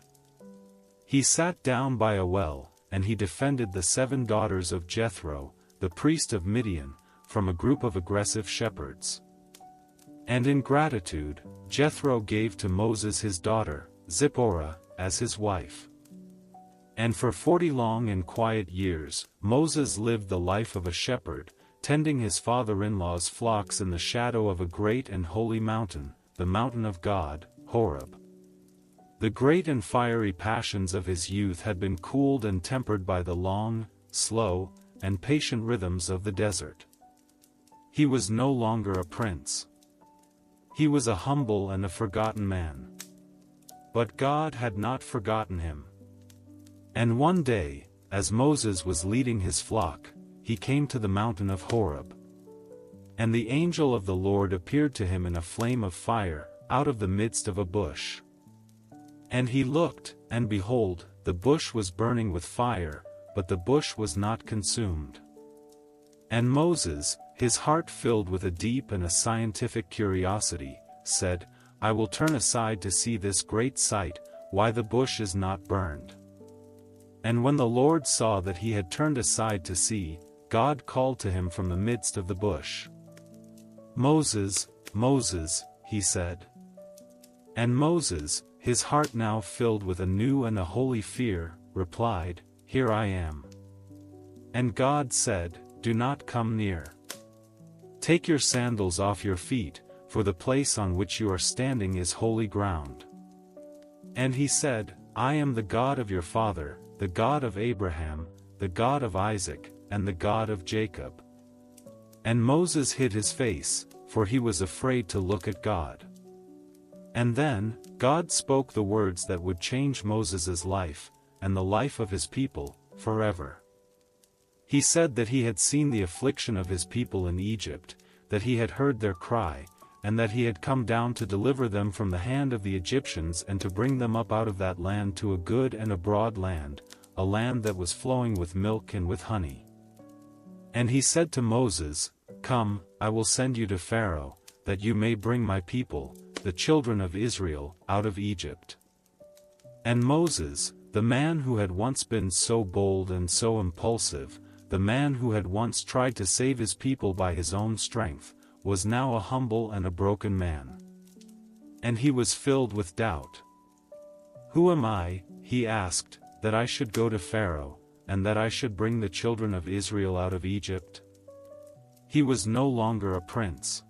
[SPEAKER 1] He sat down by a well, and he defended the 7 daughters of Jethro, the priest of Midian, from a group of aggressive shepherds. And in gratitude, Jethro gave to Moses his daughter, Zipporah, as his wife. And for 40 long and quiet years, Moses lived the life of a shepherd, tending his father-in-law's flocks in the shadow of a great and holy mountain, the mountain of God, Horeb. The great and fiery passions of his youth had been cooled and tempered by the long, slow, and patient rhythms of the desert. He was no longer a prince. He was a humble and a forgotten man. But God had not forgotten him. And one day, as Moses was leading his flock, he came to the mountain of Horeb. And the angel of the Lord appeared to him in a flame of fire, out of the midst of a bush. And he looked, and behold, the bush was burning with fire, but the bush was not consumed. And Moses, his heart filled with a deep and a scientific curiosity, said, I will turn aside to see this great sight, why the bush is not burned. And when the Lord saw that he had turned aside to see, God called to him from the midst of the bush. Moses, Moses, he said. And Moses, his heart now filled with a new and a holy fear, replied, Here I am. And God said, Do not come near. Take your sandals off your feet, for the place on which you are standing is holy ground. And he said, I am the God of your father, the God of Abraham, the God of Isaac, and the God of Jacob. And Moses hid his face, for he was afraid to look at God. And then, God spoke the words that would change Moses' life, and the life of his people, forever. He said that he had seen the affliction of his people in Egypt, that he had heard their cry, and that he had come down to deliver them from the hand of the Egyptians and to bring them up out of that land to a good and a broad land, a land that was flowing with milk and with honey. And he said to Moses, "Come, I will send you to Pharaoh, that you may bring my people, the children of Israel, out of Egypt." And Moses, the man who had once been so bold and so impulsive, the man who had once tried to save his people by his own strength, was now a humble and a broken man. And he was filled with doubt. "Who am I," he asked, "that I should go to Pharaoh, and that I should bring the children of Israel out of Egypt?" He was no longer a prince.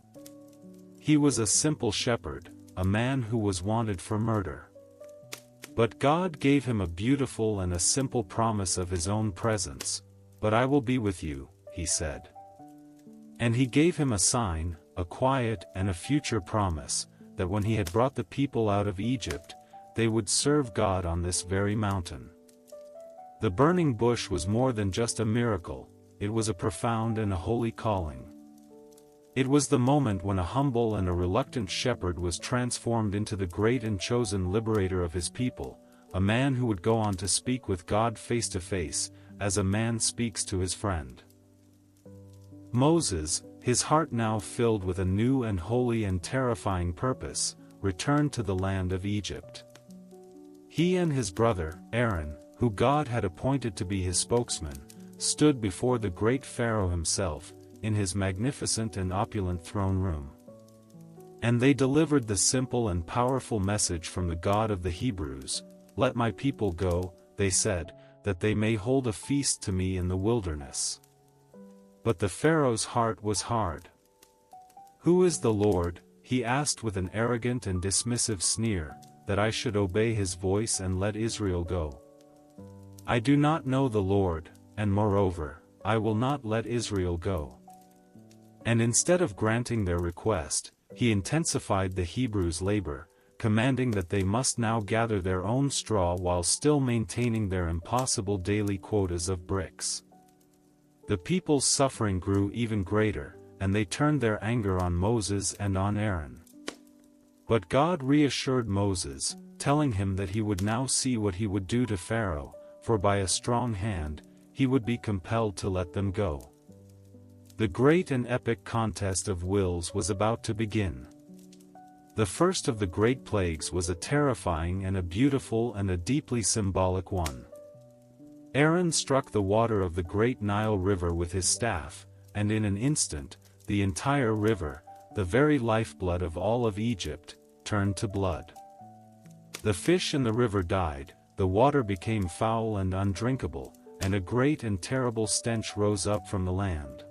[SPEAKER 1] He was a simple shepherd, a man who was wanted for murder. But God gave him a beautiful and a simple promise of his own presence. "But I will be with you," he said. And he gave him a sign, a quiet and a future promise, that when he had brought the people out of Egypt, they would serve God on this very mountain. The burning bush was more than just a miracle, it was a profound and a holy calling. It was the moment when a humble and a reluctant shepherd was transformed into the great and chosen liberator of his people, a man who would go on to speak with God face to face, as a man speaks to his friend. Moses, his heart now filled with a new and holy and terrifying purpose, returned to the land of Egypt. He and his brother, Aaron, who God had appointed to be his spokesman, stood before the great Pharaoh himself, in his magnificent and opulent throne room. And they delivered the simple and powerful message from the God of the Hebrews, "Let my people go," they said, "that they may hold a feast to me in the wilderness." But the Pharaoh's heart was hard. "Who is the Lord," he asked with an arrogant and dismissive sneer, "that I should obey his voice and let Israel go? I do not know the Lord, and moreover, I will not let Israel go." And instead of granting their request, he intensified the Hebrews' labor, commanding that they must now gather their own straw while still maintaining their impossible daily quotas of bricks. The people's suffering grew even greater, and they turned their anger on Moses and on Aaron. But God reassured Moses, telling him that he would now see what he would do to Pharaoh, for by a strong hand, he would be compelled to let them go. The great and epic contest of wills was about to begin. The first of the great plagues was a terrifying and a beautiful and a deeply symbolic one. Aaron struck the water of the great Nile River with his staff, and in an instant, the entire river, the very lifeblood of all of Egypt, turned to blood. The fish in the river died, the water became foul and undrinkable, and a great and terrible stench rose up from the land.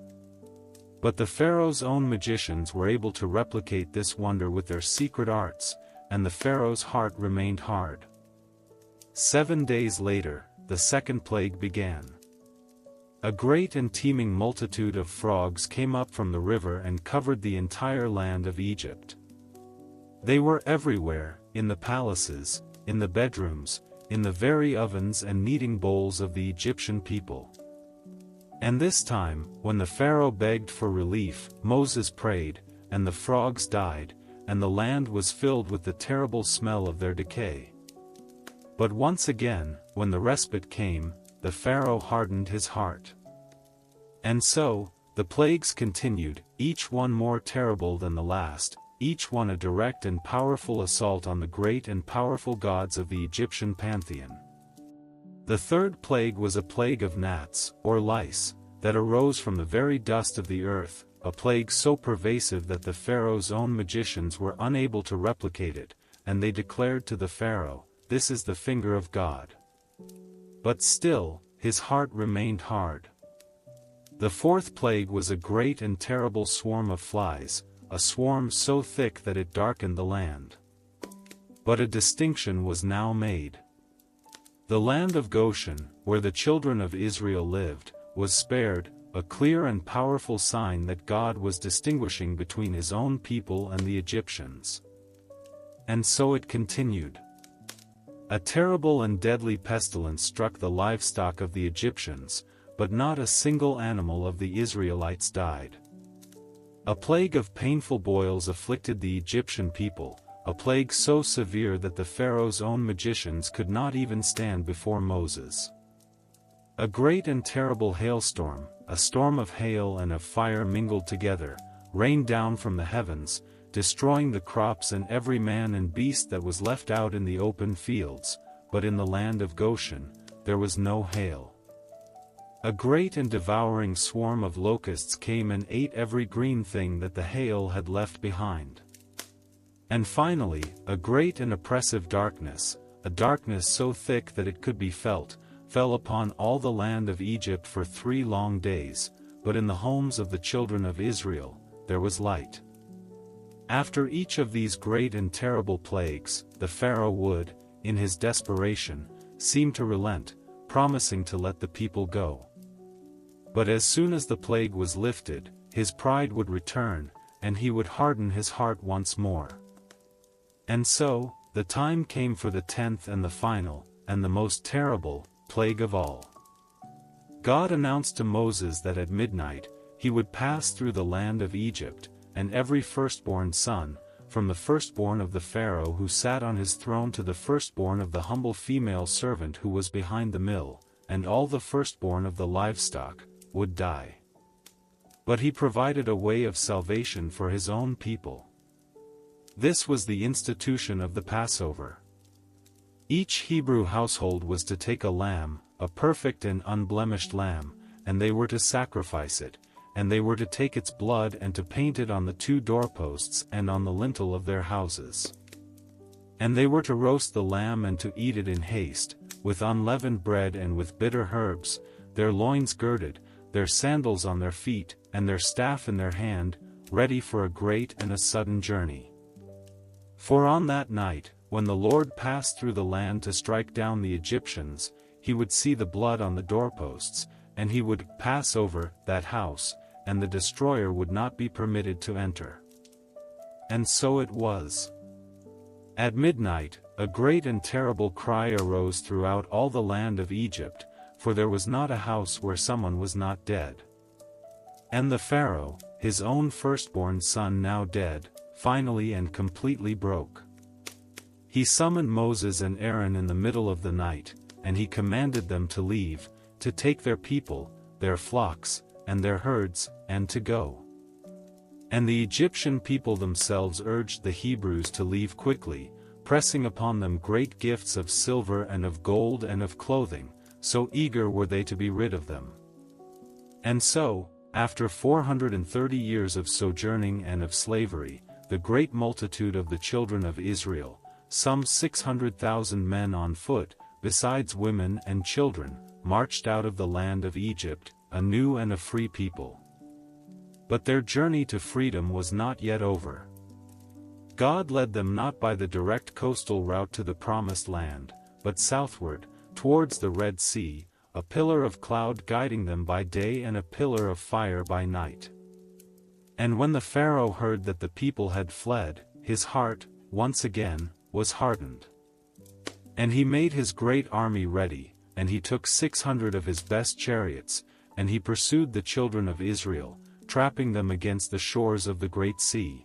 [SPEAKER 1] But the Pharaoh's own magicians were able to replicate this wonder with their secret arts, and the Pharaoh's heart remained hard. 7 days later, the second plague began. A great and teeming multitude of frogs came up from the river and covered the entire land of Egypt. They were everywhere, in the palaces, in the bedrooms, in the very ovens and kneading bowls of the Egyptian people. And this time, when the Pharaoh begged for relief, Moses prayed, and the frogs died, and the land was filled with the terrible smell of their decay. But once again, when the respite came, the Pharaoh hardened his heart. And so, the plagues continued, each one more terrible than the last, each one a direct and powerful assault on the great and powerful gods of the Egyptian pantheon. The third plague was a plague of gnats, or lice, that arose from the very dust of the earth, a plague so pervasive that the Pharaoh's own magicians were unable to replicate it, and they declared to the Pharaoh, "This is the finger of God." But still, his heart remained hard. The fourth plague was a great and terrible swarm of flies, a swarm so thick that it darkened the land. But a distinction was now made. The land of Goshen, where the children of Israel lived, was spared, a clear and powerful sign that God was distinguishing between his own people and the Egyptians. And so it continued. A terrible and deadly pestilence struck the livestock of the Egyptians, but not a single animal of the Israelites died. A plague of painful boils afflicted the Egyptian people, a plague so severe that the Pharaoh's own magicians could not even stand before Moses. A great and terrible hailstorm, a storm of hail and of fire mingled together, rained down from the heavens, destroying the crops and every man and beast that was left out in the open fields, but in the land of Goshen, there was no hail. A great and devouring swarm of locusts came and ate every green thing that the hail had left behind. And finally, a great and oppressive darkness, a darkness so thick that it could be felt, fell upon all the land of Egypt for 3 long days, but in the homes of the children of Israel, there was light. After each of these great and terrible plagues, the Pharaoh would, in his desperation, seem to relent, promising to let the people go. But as soon as the plague was lifted, his pride would return, and he would harden his heart once more. And so, the time came for the 10th and the final, and the most terrible, plague of all. God announced to Moses that at midnight, he would pass through the land of Egypt, and every firstborn son, from the firstborn of the Pharaoh who sat on his throne to the firstborn of the humble female servant who was behind the mill, and all the firstborn of the livestock, would die. But he provided a way of salvation for his own people. This was the institution of the Passover. Each Hebrew household was to take a lamb, a perfect and unblemished lamb, and they were to sacrifice it, and they were to take its blood and to paint it on the 2 doorposts and on the lintel of their houses. And they were to roast the lamb and to eat it in haste, with unleavened bread and with bitter herbs, their loins girded, their sandals on their feet, and their staff in their hand, ready for a great and a sudden journey. For on that night, when the Lord passed through the land to strike down the Egyptians, he would see the blood on the doorposts, and he would pass over that house, and the destroyer would not be permitted to enter. And so it was. At midnight, a great and terrible cry arose throughout all the land of Egypt, for there was not a house where someone was not dead. And the Pharaoh, his own firstborn son now dead, finally and completely broke. He summoned Moses and Aaron in the middle of the night, and he commanded them to leave, to take their people, their flocks, and their herds, and to go. And the Egyptian people themselves urged the Hebrews to leave quickly, pressing upon them great gifts of silver and of gold and of clothing, so eager were they to be rid of them. And so, after 430 years of sojourning and of slavery, the great multitude of the children of Israel, some 600,000 men on foot, besides women and children, marched out of the land of Egypt, a new and a free people. But their journey to freedom was not yet over. God led them not by the direct coastal route to the Promised Land, but southward, towards the Red Sea, a pillar of cloud guiding them by day and a pillar of fire by night. And when the Pharaoh heard that the people had fled, his heart, once again, was hardened. And he made his great army ready, and he took 600 of his best chariots, and he pursued the children of Israel, trapping them against the shores of the great sea.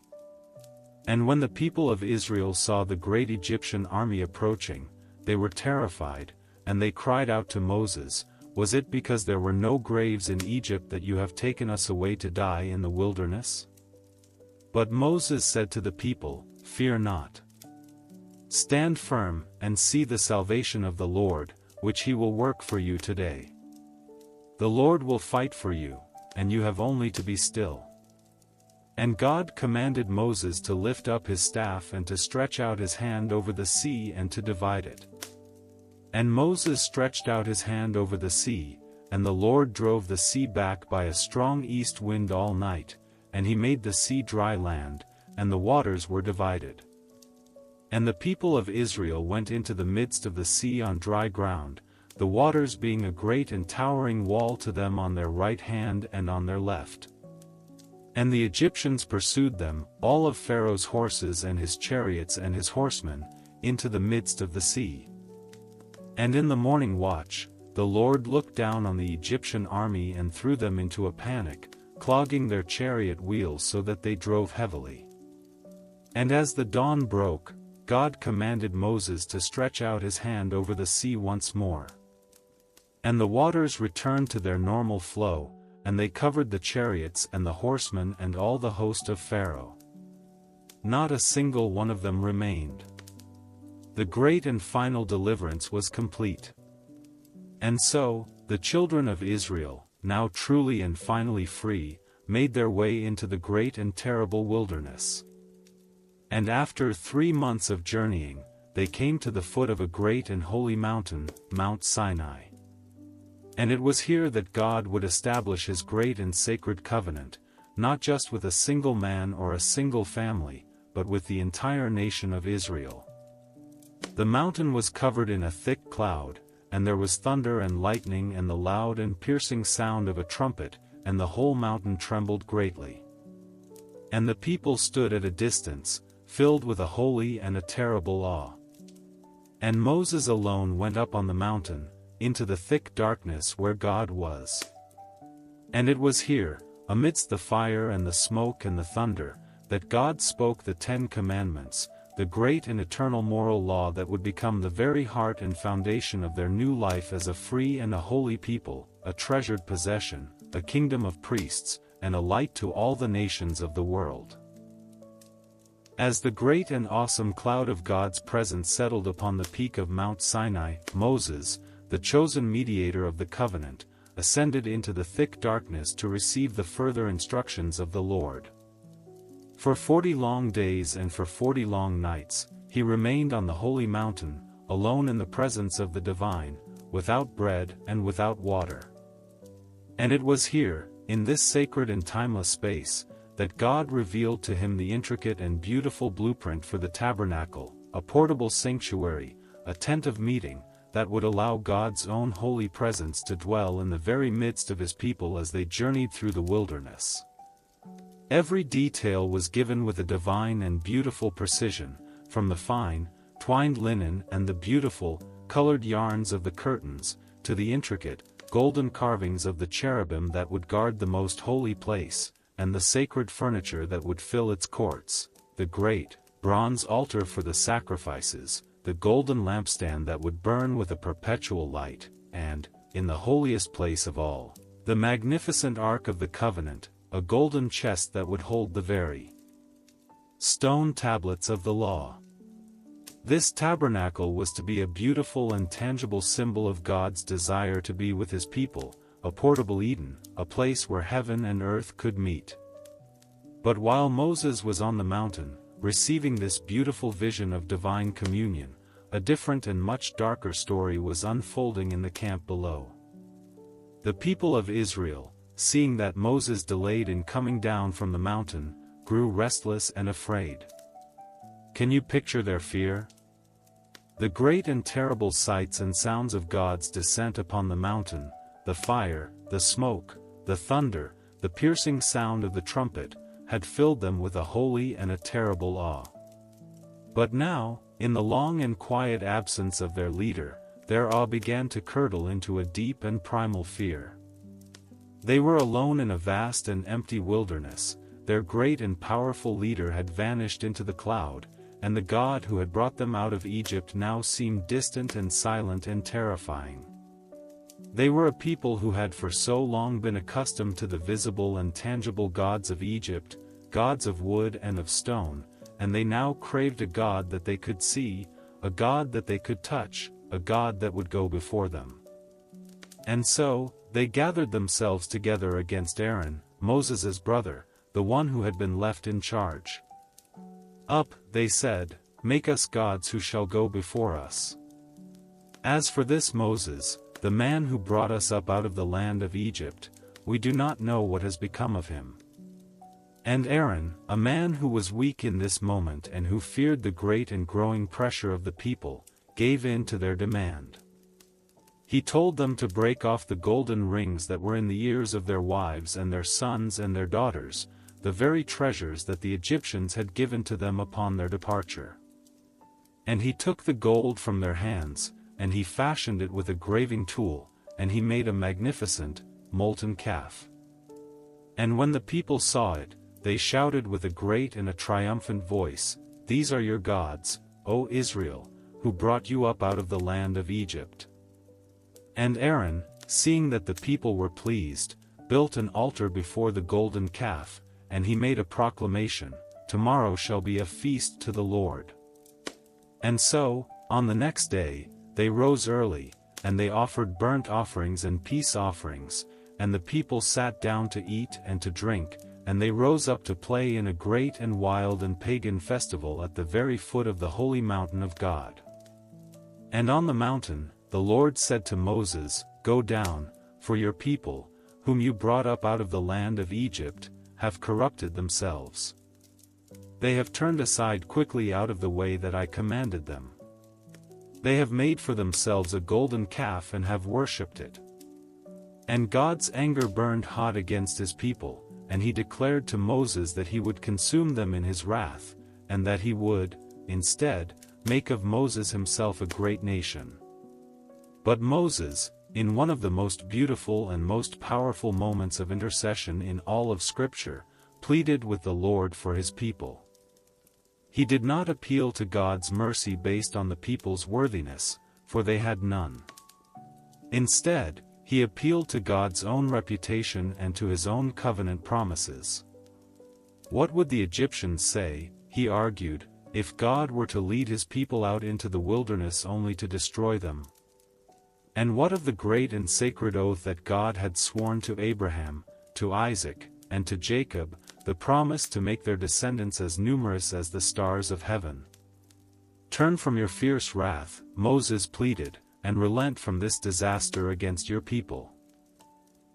[SPEAKER 1] And when the people of Israel saw the great Egyptian army approaching, they were terrified, and they cried out to Moses, "Was it because there were no graves in Egypt that you have taken us away to die in the wilderness?" But Moses said to the people, "Fear not. Stand firm, and see the salvation of the Lord, which he will work for you today. The Lord will fight for you, and you have only to be still." And God commanded Moses to lift up his staff and to stretch out his hand over the sea and to divide it. And Moses stretched out his hand over the sea, and the Lord drove the sea back by a strong east wind all night, and he made the sea dry land, and the waters were divided. And the people of Israel went into the midst of the sea on dry ground, the waters being a great and towering wall to them on their right hand and on their left. And the Egyptians pursued them, all of Pharaoh's horses and his chariots and his horsemen, into the midst of the sea. And in the morning watch, the Lord looked down on the Egyptian army and threw them into a panic, clogging their chariot wheels so that they drove heavily. And as the dawn broke, God commanded Moses to stretch out his hand over the sea once more. And the waters returned to their normal flow, and they covered the chariots and the horsemen and all the host of Pharaoh. Not a single one of them remained. The great and final deliverance was complete. And so, the children of Israel, now truly and finally free, made their way into the great and terrible wilderness. And after 3 months of journeying, they came to the foot of a great and holy mountain, Mount Sinai. And it was here that God would establish his great and sacred covenant, not just with a single man or a single family, but with the entire nation of Israel. The mountain was covered in a thick cloud, and there was thunder and lightning and the loud and piercing sound of a trumpet, and the whole mountain trembled greatly. And the people stood at a distance, filled with a holy and a terrible awe. And Moses alone went up on the mountain, into the thick darkness where God was. And it was here, amidst the fire and the smoke and the thunder, that God spoke the 10 Commandments, the great and eternal moral law that would become the very heart and foundation of their new life as a free and a holy people, a treasured possession, a kingdom of priests, and a light to all the nations of the world. As the great and awesome cloud of God's presence settled upon the peak of Mount Sinai, Moses, the chosen mediator of the covenant, ascended into the thick darkness to receive the further instructions of the Lord. For 40 long days and for 40 long nights, he remained on the holy mountain, alone in the presence of the divine, without bread and without water. And it was here, in this sacred and timeless space, that God revealed to him the intricate and beautiful blueprint for the tabernacle, a portable sanctuary, a tent of meeting, that would allow God's own holy presence to dwell in the very midst of his people as they journeyed through the wilderness. Every detail was given with a divine and beautiful precision, from the fine, twined linen and the beautiful, colored yarns of the curtains, to the intricate, golden carvings of the cherubim that would guard the most holy place, and the sacred furniture that would fill its courts, the great, bronze altar for the sacrifices, the golden lampstand that would burn with a perpetual light, and, in the holiest place of all, the magnificent Ark of the Covenant, a golden chest that would hold the very stone tablets of the law. This tabernacle was to be a beautiful and tangible symbol of God's desire to be with his people, a portable Eden, a place where heaven and earth could meet. But while Moses was on the mountain, receiving this beautiful vision of divine communion, a different and much darker story was unfolding in the camp below. The people of Israel, seeing that Moses delayed in coming down from the mountain, grew restless and afraid. Can you picture their fear? The great and terrible sights and sounds of God's descent upon the mountain, the fire, the smoke, the thunder, the piercing sound of the trumpet, had filled them with a holy and a terrible awe. But now, in the long and quiet absence of their leader, their awe began to curdle into a deep and primal fear. They were alone in a vast and empty wilderness, their great and powerful leader had vanished into the cloud, and the God who had brought them out of Egypt now seemed distant and silent and terrifying. They were a people who had for so long been accustomed to the visible and tangible gods of Egypt, gods of wood and of stone, and they now craved a God that they could see, a God that they could touch, a God that would go before them. And so, they gathered themselves together against Aaron, Moses' brother, the one who had been left in charge. "Up," they said, "make us gods who shall go before us. As for this Moses, the man who brought us up out of the land of Egypt, we do not know what has become of him." And Aaron, a man who was weak in this moment and who feared the great and growing pressure of the people, gave in to their demand. He told them to break off the golden rings that were in the ears of their wives and their sons and their daughters, the very treasures that the Egyptians had given to them upon their departure. And he took the gold from their hands, and he fashioned it with a graving tool, and he made a magnificent, molten calf. And when the people saw it, they shouted with a great and a triumphant voice, "These are your gods, O Israel, who brought you up out of the land of Egypt." And Aaron, seeing that the people were pleased, built an altar before the golden calf, and he made a proclamation, "Tomorrow shall be a feast to the Lord." And so, on the next day, they rose early, and they offered burnt offerings and peace offerings, and the people sat down to eat and to drink, and they rose up to play in a great and wild and pagan festival at the very foot of the holy mountain of God. And on the mountain, the Lord said to Moses, "Go down, for your people, whom you brought up out of the land of Egypt, have corrupted themselves. They have turned aside quickly out of the way that I commanded them. They have made for themselves a golden calf and have worshipped it." And God's anger burned hot against his people, and he declared to Moses that he would consume them in his wrath, and that he would, instead, make of Moses himself a great nation. But Moses, in one of the most beautiful and most powerful moments of intercession in all of Scripture, pleaded with the Lord for his people. He did not appeal to God's mercy based on the people's worthiness, for they had none. Instead, he appealed to God's own reputation and to his own covenant promises. What would the Egyptians say, he argued, if God were to lead his people out into the wilderness only to destroy them? And what of the great and sacred oath that God had sworn to Abraham, to Isaac, and to Jacob, the promise to make their descendants as numerous as the stars of heaven? "Turn from your fierce wrath," Moses pleaded, "and relent from this disaster against your people."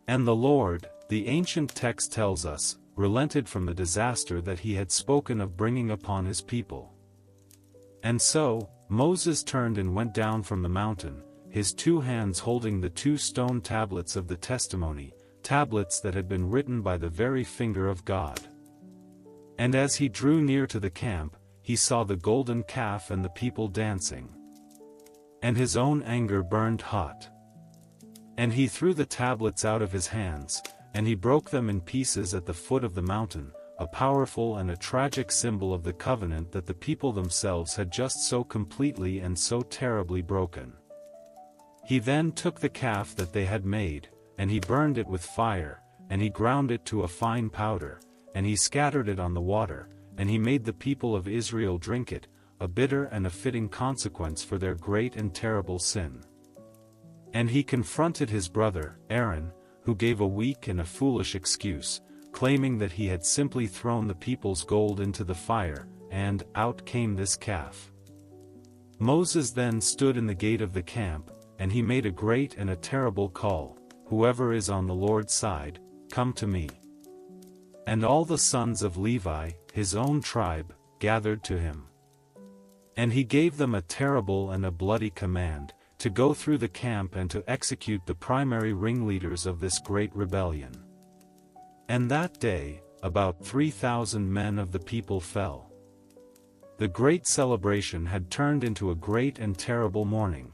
[SPEAKER 1] And the Lord, the ancient text tells us, relented from the disaster that he had spoken of bringing upon his people. And so, Moses turned and went down from the mountain, his two hands holding the 2 stone tablets of the testimony, tablets that had been written by the very finger of God. And as he drew near to the camp, he saw the golden calf and the people dancing. And his own anger burned hot. And he threw the tablets out of his hands, and he broke them in pieces at the foot of the mountain, a powerful and a tragic symbol of the covenant that the people themselves had just so completely and so terribly broken. He then took the calf that they had made, and he burned it with fire, and he ground it to a fine powder, and he scattered it on the water, and he made the people of Israel drink it, a bitter and a fitting consequence for their great and terrible sin. And he confronted his brother, Aaron, who gave a weak and a foolish excuse, claiming that he had simply thrown the people's gold into the fire, and out came this calf. Moses then stood in the gate of the camp, and he made a great and a terrible call, "Whoever is on the Lord's side, come to me." And all the sons of Levi, his own tribe, gathered to him. And he gave them a terrible and a bloody command, to go through the camp and to execute the primary ringleaders of this great rebellion. And that day, about 3,000 men of the people fell. The great celebration had turned into a great and terrible mourning.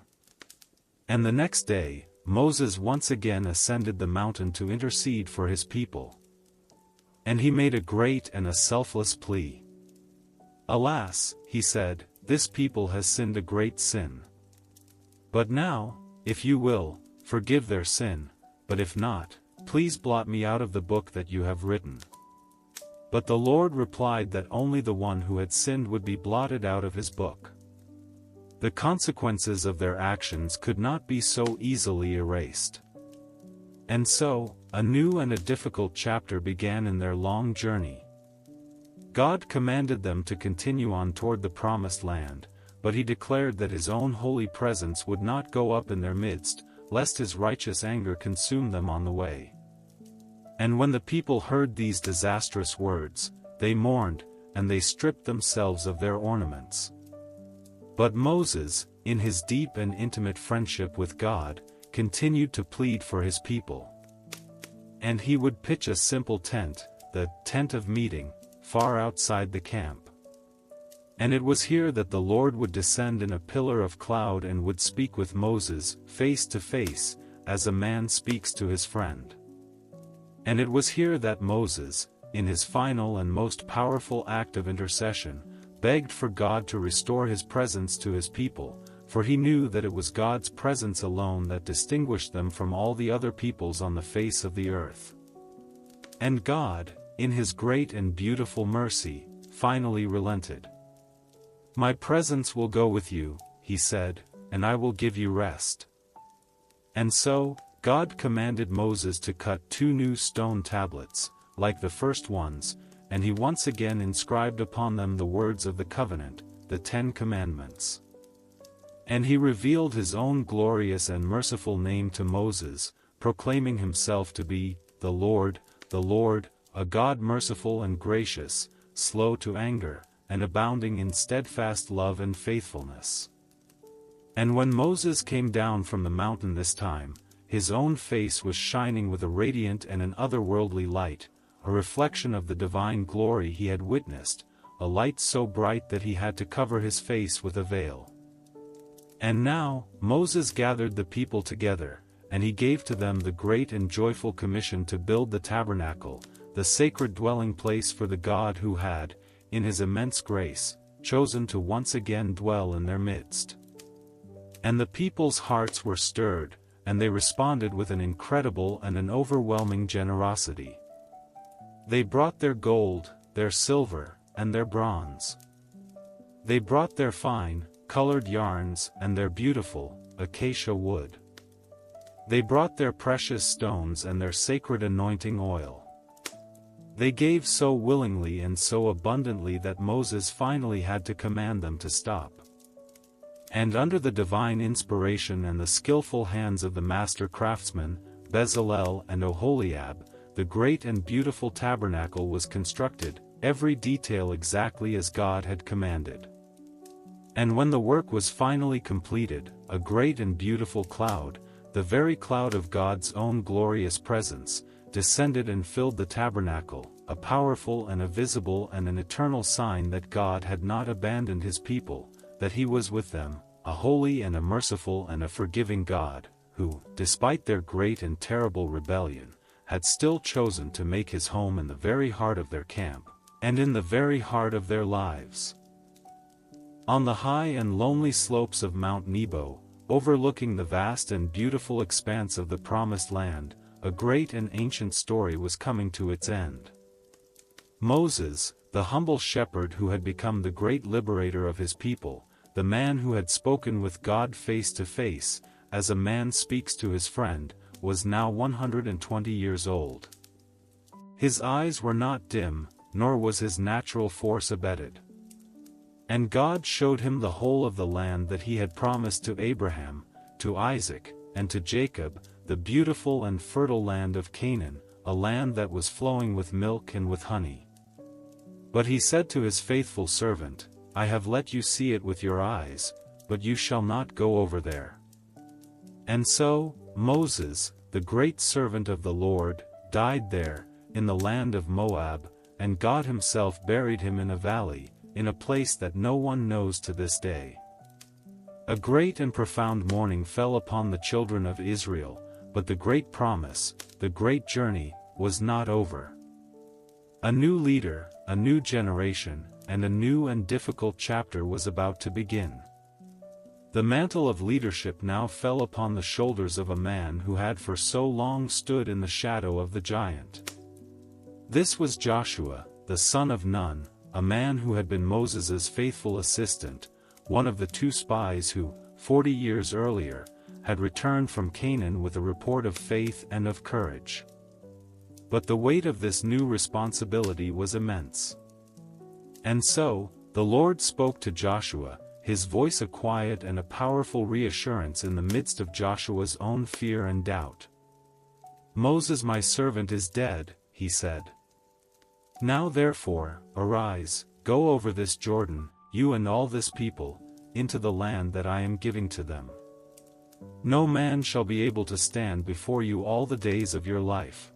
[SPEAKER 1] And the next day, Moses once again ascended the mountain to intercede for his people. And he made a great and a selfless plea. "Alas," he said, "this people has sinned a great sin. But now, if you will, forgive their sin, but if not, please blot me out of the book that you have written." But the Lord replied that only the one who had sinned would be blotted out of his book. The consequences of their actions could not be so easily erased. And so, a new and a difficult chapter began in their long journey. God commanded them to continue on toward the promised land, but he declared that his own holy presence would not go up in their midst, lest his righteous anger consume them on the way. And when the people heard these disastrous words, they mourned, and they stripped themselves of their ornaments. But Moses, in his deep and intimate friendship with God, continued to plead for his people. And he would pitch a simple tent, the tent of meeting, far outside the camp. And it was here that the Lord would descend in a pillar of cloud and would speak with Moses, face to face, as a man speaks to his friend. And it was here that Moses, in his final and most powerful act of intercession, begged for God to restore his presence to his people, for he knew that it was God's presence alone that distinguished them from all the other peoples on the face of the earth. And God, in his great and beautiful mercy, finally relented. "My presence will go with you," he said, "and I will give you rest." And so, God commanded Moses to cut 2 new stone tablets, like the first ones, and he once again inscribed upon them the words of the covenant, the 10 Commandments. And he revealed his own glorious and merciful name to Moses, proclaiming himself to be, the Lord, a God merciful and gracious, slow to anger, and abounding in steadfast love and faithfulness. And when Moses came down from the mountain this time, his own face was shining with a radiant and an otherworldly light, a reflection of the divine glory he had witnessed, a light so bright that he had to cover his face with a veil. And now, Moses gathered the people together, and he gave to them the great and joyful commission to build the tabernacle, the sacred dwelling place for the God who had, in his immense grace, chosen to once again dwell in their midst. And the people's hearts were stirred, and they responded with an incredible and an overwhelming generosity. They brought their gold, their silver, and their bronze. They brought their fine, colored yarns and their beautiful, acacia wood. They brought their precious stones and their sacred anointing oil. They gave so willingly and so abundantly that Moses finally had to command them to stop. And under the divine inspiration and the skillful hands of the master craftsmen, Bezalel and Oholiab, the great and beautiful tabernacle was constructed, every detail exactly as God had commanded. And when the work was finally completed, a great and beautiful cloud, the very cloud of God's own glorious presence, descended and filled the tabernacle, a powerful and a visible and an eternal sign that God had not abandoned his people, that he was with them, a holy and a merciful and a forgiving God, who, despite their great and terrible rebellion, had still chosen to make his home in the very heart of their camp, and in the very heart of their lives. On the high and lonely slopes of Mount Nebo, overlooking the vast and beautiful expanse of the Promised Land, a great and ancient story was coming to its end. Moses, the humble shepherd who had become the great liberator of his people, the man who had spoken with God face to face, as a man speaks to his friend, was now 120 years old. His eyes were not dim, nor was his natural force abated. And God showed him the whole of the land that he had promised to Abraham, to Isaac, and to Jacob, the beautiful and fertile land of Canaan, a land that was flowing with milk and with honey. But he said to his faithful servant, "I have let you see it with your eyes, but you shall not go over there." And so, Moses, the great servant of the Lord, died there, in the land of Moab, and God himself buried him in a valley, in a place that no one knows to this day. A great and profound mourning fell upon the children of Israel, but the great promise, the great journey, was not over. A new leader, a new generation, and a new and difficult chapter was about to begin. The mantle of leadership now fell upon the shoulders of a man who had for so long stood in the shadow of the giant. This was Joshua, the son of Nun, a man who had been Moses' faithful assistant, one of the 2 spies who, 40 years earlier, had returned from Canaan with a report of faith and of courage. But the weight of this new responsibility was immense. And so, the Lord spoke to Joshua, his voice a quiet and a powerful reassurance in the midst of Joshua's own fear and doubt. "Moses my servant is dead," he said. "Now therefore, arise, go over this Jordan, you and all this people, into the land that I am giving to them. No man shall be able to stand before you all the days of your life.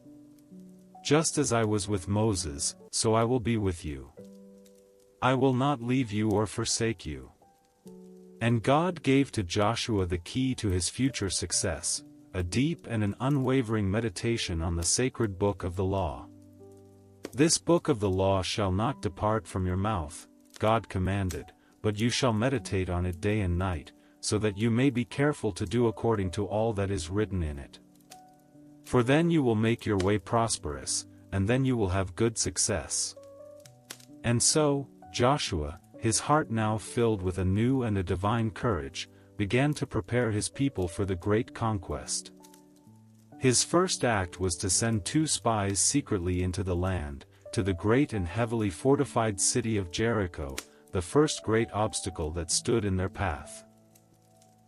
[SPEAKER 1] Just as I was with Moses, so I will be with you. I will not leave you or forsake you." And God gave to Joshua the key to his future success, a deep and an unwavering meditation on the sacred book of the law. This book of the law shall not depart from your mouth, God commanded, but you shall meditate on it day and night, so that you may be careful to do according to all that is written in it. For then you will make your way prosperous, and then you will have good success. And so, Joshua, his heart now filled with a new and a divine courage, began to prepare his people for the great conquest. His first act was to send 2 spies secretly into the land, to the great and heavily fortified city of Jericho, the first great obstacle that stood in their path.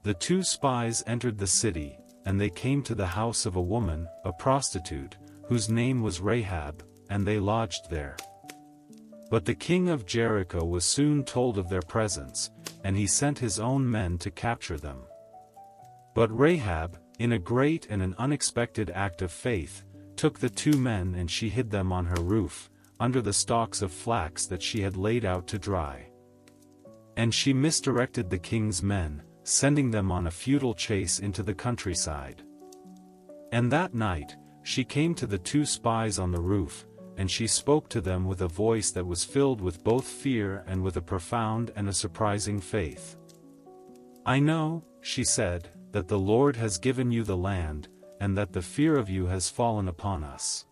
[SPEAKER 1] The 2 spies entered the city, and they came to the house of a woman, a prostitute, whose name was Rahab, and they lodged there. But the king of Jericho was soon told of their presence, and he sent his own men to capture them. But Rahab, in a great and an unexpected act of faith, took the 2 men and she hid them on her roof, under the stalks of flax that she had laid out to dry. And she misdirected the king's men, sending them on a futile chase into the countryside. And that night, she came to the 2 spies on the roof, and she spoke to them with a voice that was filled with both fear and with a profound and a surprising faith. "I know," she said, "that the Lord has given you the land, and that the fear of you has fallen upon us.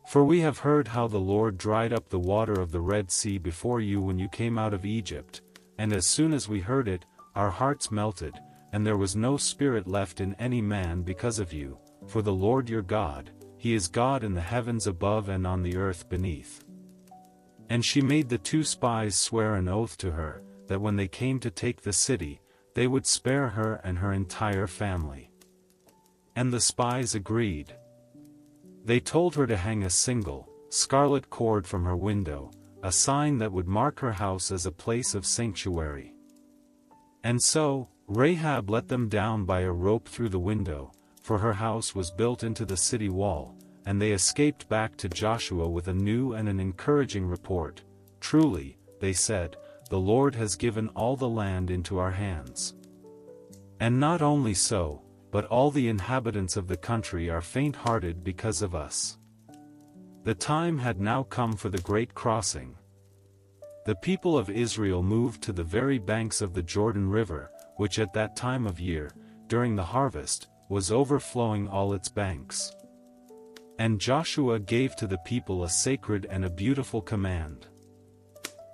[SPEAKER 1] For we have heard how the Lord dried up the water of the Red Sea before you when you came out of Egypt, and as soon as we heard it, our hearts melted, and there was no spirit left in any man because of you, for the Lord your God, He is God in the heavens above and on the earth beneath." And she made the 2 spies swear an oath to her, that when they came to take the city, they would spare her and her entire family. And the spies agreed. They told her to hang a single, scarlet cord from her window, a sign that would mark her house as a place of sanctuary. And so, Rahab let them down by a rope through the window, for her house was built into the city wall, and they escaped back to Joshua with a new and an encouraging report. "Truly," they said, "the Lord has given all the land into our hands. And not only so, but all the inhabitants of the country are faint-hearted because of us." The time had now come for the great crossing. The people of Israel moved to the very banks of the Jordan River, which at that time of year, during the harvest, was overflowing all its banks. And Joshua gave to the people a sacred and a beautiful command.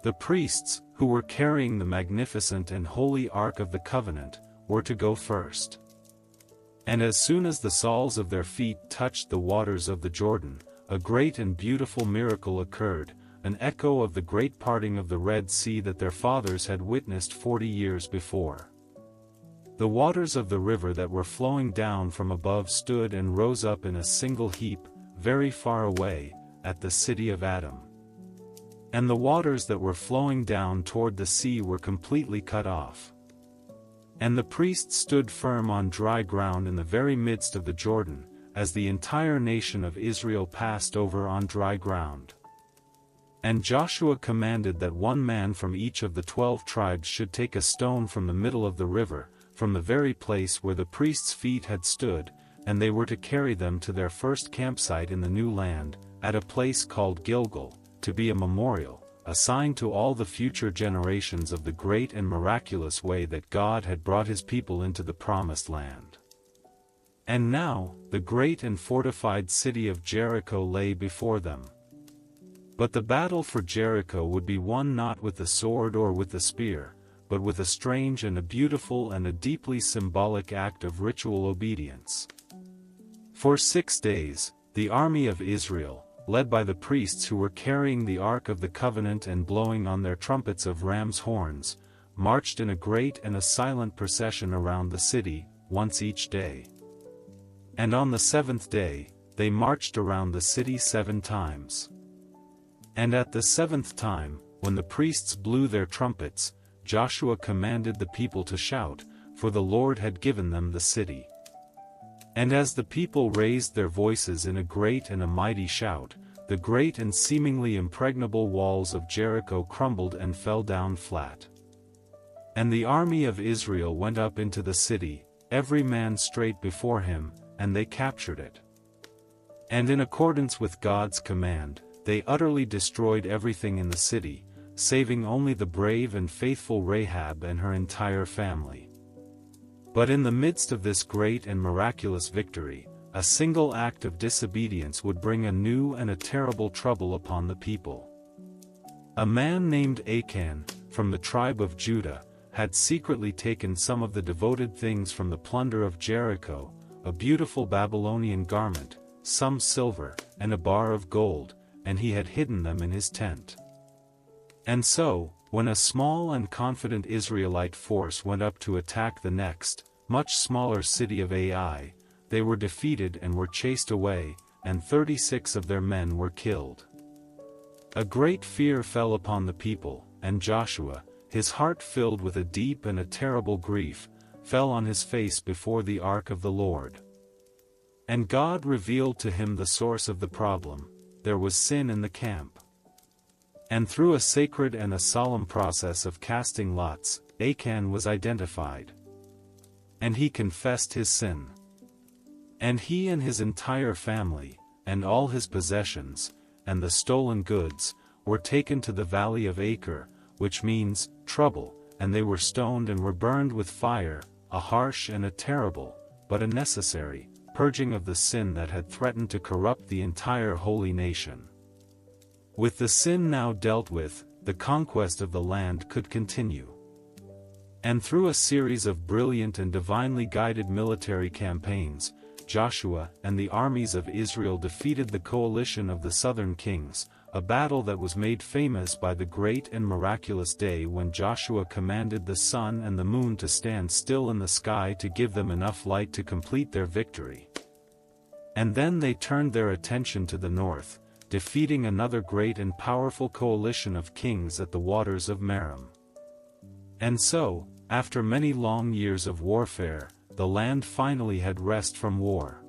[SPEAKER 1] The priests, who were carrying the magnificent and holy Ark of the Covenant, were to go first. And as soon as the soles of their feet touched the waters of the Jordan, a great and beautiful miracle occurred, an echo of the great parting of the Red Sea that their fathers had witnessed 40 years before. The waters of the river that were flowing down from above stood and rose up in a single heap, very far away, at the city of Adam. And the waters that were flowing down toward the sea were completely cut off. And the priests stood firm on dry ground in the very midst of the Jordan, as the entire nation of Israel passed over on dry ground. And Joshua commanded that 1 man from each of the 12 tribes should take a stone from the middle of the river, from the very place where the priests' feet had stood, and they were to carry them to their first campsite in the new land, at a place called Gilgal, to be a memorial, a sign to all the future generations of the great and miraculous way that God had brought His people into the promised land. And now, the great and fortified city of Jericho lay before them. But the battle for Jericho would be won not with the sword or with the spear, but with a strange and a beautiful and a deeply symbolic act of ritual obedience. For 6 days, the army of Israel, led by the priests who were carrying the Ark of the Covenant and blowing on their trumpets of ram's horns, marched in a great and a silent procession around the city, once each day. And on the 7th day, they marched around the city 7 times. And at the 7th time, when the priests blew their trumpets, Joshua commanded the people to shout, for the Lord had given them the city. And as the people raised their voices in a great and a mighty shout, the great and seemingly impregnable walls of Jericho crumbled and fell down flat. And the army of Israel went up into the city, every man straight before him, and they captured it. And in accordance with God's command, they utterly destroyed everything in the city, saving only the brave and faithful Rahab and her entire family. But in the midst of this great and miraculous victory, a single act of disobedience would bring a new and a terrible trouble upon the people. A man named Achan, from the tribe of Judah, had secretly taken some of the devoted things from the plunder of Jericho, a beautiful Babylonian garment, some silver, and a bar of gold, and he had hidden them in his tent. And so, when a small and confident Israelite force went up to attack the next, much smaller city of Ai, they were defeated and were chased away, and 36 of their men were killed. A great fear fell upon the people, and Joshua, his heart filled with a deep and a terrible grief, fell on his face before the ark of the Lord. And God revealed to him the source of the problem: there was sin in the camp. And through a sacred and a solemn process of casting lots, Achan was identified. And he confessed his sin. And he and his entire family, and all his possessions, and the stolen goods, were taken to the valley of Achor, which means trouble, and they were stoned and were burned with fire, a harsh and a terrible, but a necessary, purging of the sin that had threatened to corrupt the entire holy nation. With the sin now dealt with, the conquest of the land could continue. And through a series of brilliant and divinely guided military campaigns, Joshua and the armies of Israel defeated the coalition of the southern kings, a battle that was made famous by the great and miraculous day when Joshua commanded the sun and the moon to stand still in the sky to give them enough light to complete their victory. And then they turned their attention to the north, defeating another great and powerful coalition of kings at the waters of Merom. And so, after many long years of warfare, the land finally had rest from war.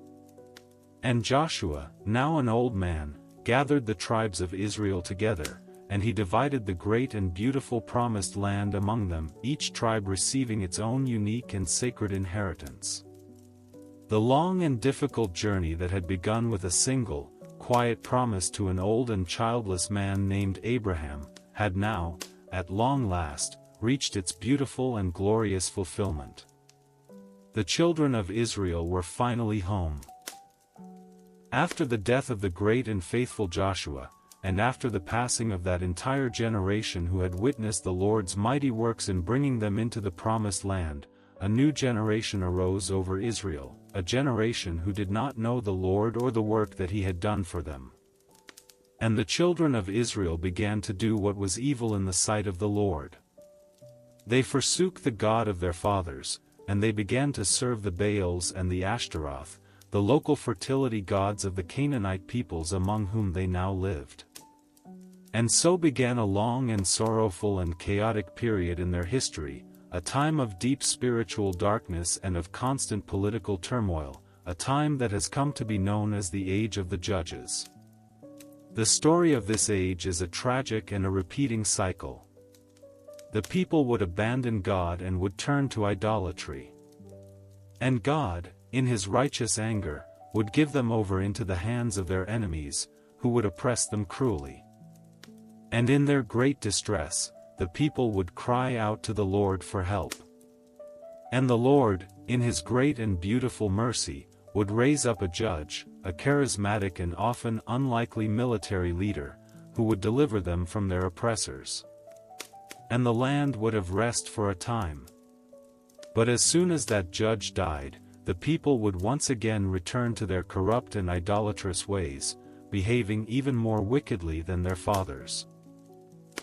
[SPEAKER 1] And Joshua, now an old man, gathered the tribes of Israel together, and he divided the great and beautiful promised land among them, each tribe receiving its own unique and sacred inheritance. The long and difficult journey that had begun with a single, quiet promise to an old and childless man named Abraham, had now, at long last, reached its beautiful and glorious fulfillment. The children of Israel were finally home. After the death of the great and faithful Joshua, and after the passing of that entire generation who had witnessed the Lord's mighty works in bringing them into the promised land, a new generation arose over Israel, a generation who did not know the Lord or the work that he had done for them. And the children of Israel began to do what was evil in the sight of the Lord. They forsook the God of their fathers, and they began to serve the Baals and the Ashtaroth, the local fertility gods of the Canaanite peoples among whom they now lived. And so began a long and sorrowful and chaotic period in their history, a time of deep spiritual darkness and of constant political turmoil, a time that has come to be known as the Age of the Judges. The story of this age is a tragic and a repeating cycle. The people would abandon God and would turn to idolatry. And God, in his righteous anger, would give them over into the hands of their enemies, who would oppress them cruelly. And in their great distress, the people would cry out to the Lord for help. And the Lord, in his great and beautiful mercy, would raise up a judge, a charismatic and often unlikely military leader, who would deliver them from their oppressors. And the land would have rest for a time. But as soon as that judge died, the people would once again return to their corrupt and idolatrous ways, behaving even more wickedly than their fathers.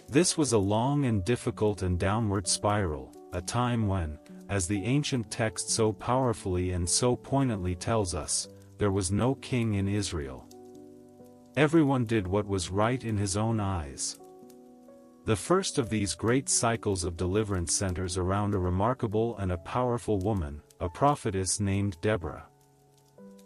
[SPEAKER 1] This was a long and difficult and downward spiral, a time when, as the ancient text so powerfully and so poignantly tells us, there was no king in Israel. Everyone did what was right in his own eyes. The first of these great cycles of deliverance centers around a remarkable and a powerful woman, a prophetess named Deborah.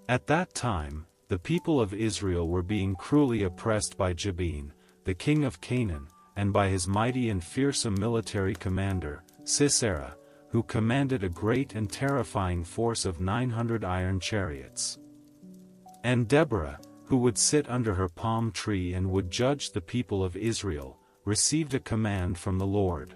[SPEAKER 1] At that time, the people of Israel were being cruelly oppressed by Jabin, the king of Canaan, and by his mighty and fearsome military commander, Sisera, who who commanded a great and terrifying force of 900 iron chariots. And Deborah, who would sit under her palm tree and would judge the people of Israel, received a command from the Lord.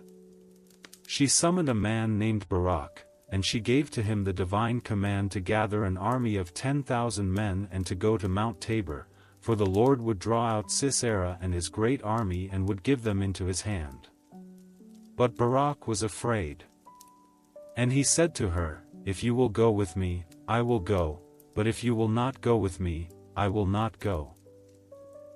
[SPEAKER 1] She summoned a man named Barak, and she gave to him the divine command to gather an army of 10,000 men and to go to Mount Tabor, for the Lord would draw out Sisera and his great army and would give them into his hand. But Barak was afraid. And he said to her, "If you will go with me, I will go, but if you will not go with me, I will not go."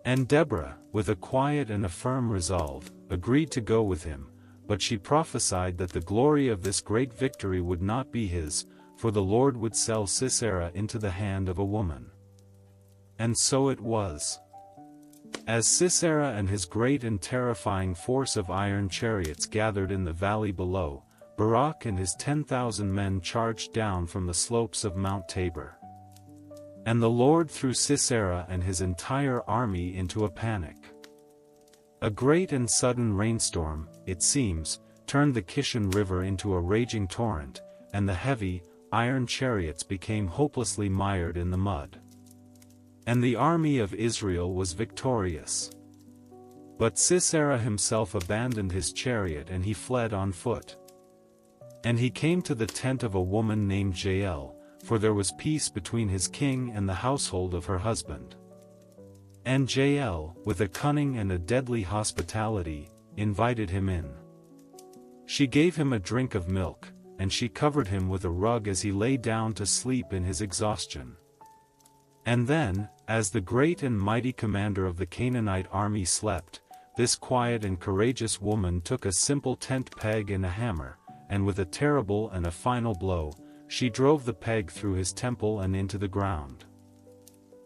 [SPEAKER 1] And Deborah, with a quiet and a firm resolve, agreed to go with him, but she prophesied that the glory of this great victory would not be his, for the Lord would sell Sisera into the hand of a woman. And so it was. As Sisera and his great and terrifying force of iron chariots gathered in the valley below, Barak and his 10,000 men charged down from the slopes of Mount Tabor. And the Lord threw Sisera and his entire army into a panic. A great and sudden rainstorm, it seems, turned the Kishon River into a raging torrent, and the heavy, iron chariots became hopelessly mired in the mud. And the army of Israel was victorious. But Sisera himself abandoned his chariot and he fled on foot. And he came to the tent of a woman named Jael, for there was peace between his king and the household of her husband. And Jael, with a cunning and a deadly hospitality, invited him in. She gave him a drink of milk, and she covered him with a rug as he lay down to sleep in his exhaustion. And then, as the great and mighty commander of the Canaanite army slept, this quiet and courageous woman took a simple tent peg and a hammer, and with a terrible and a final blow, she drove the peg through his temple and into the ground.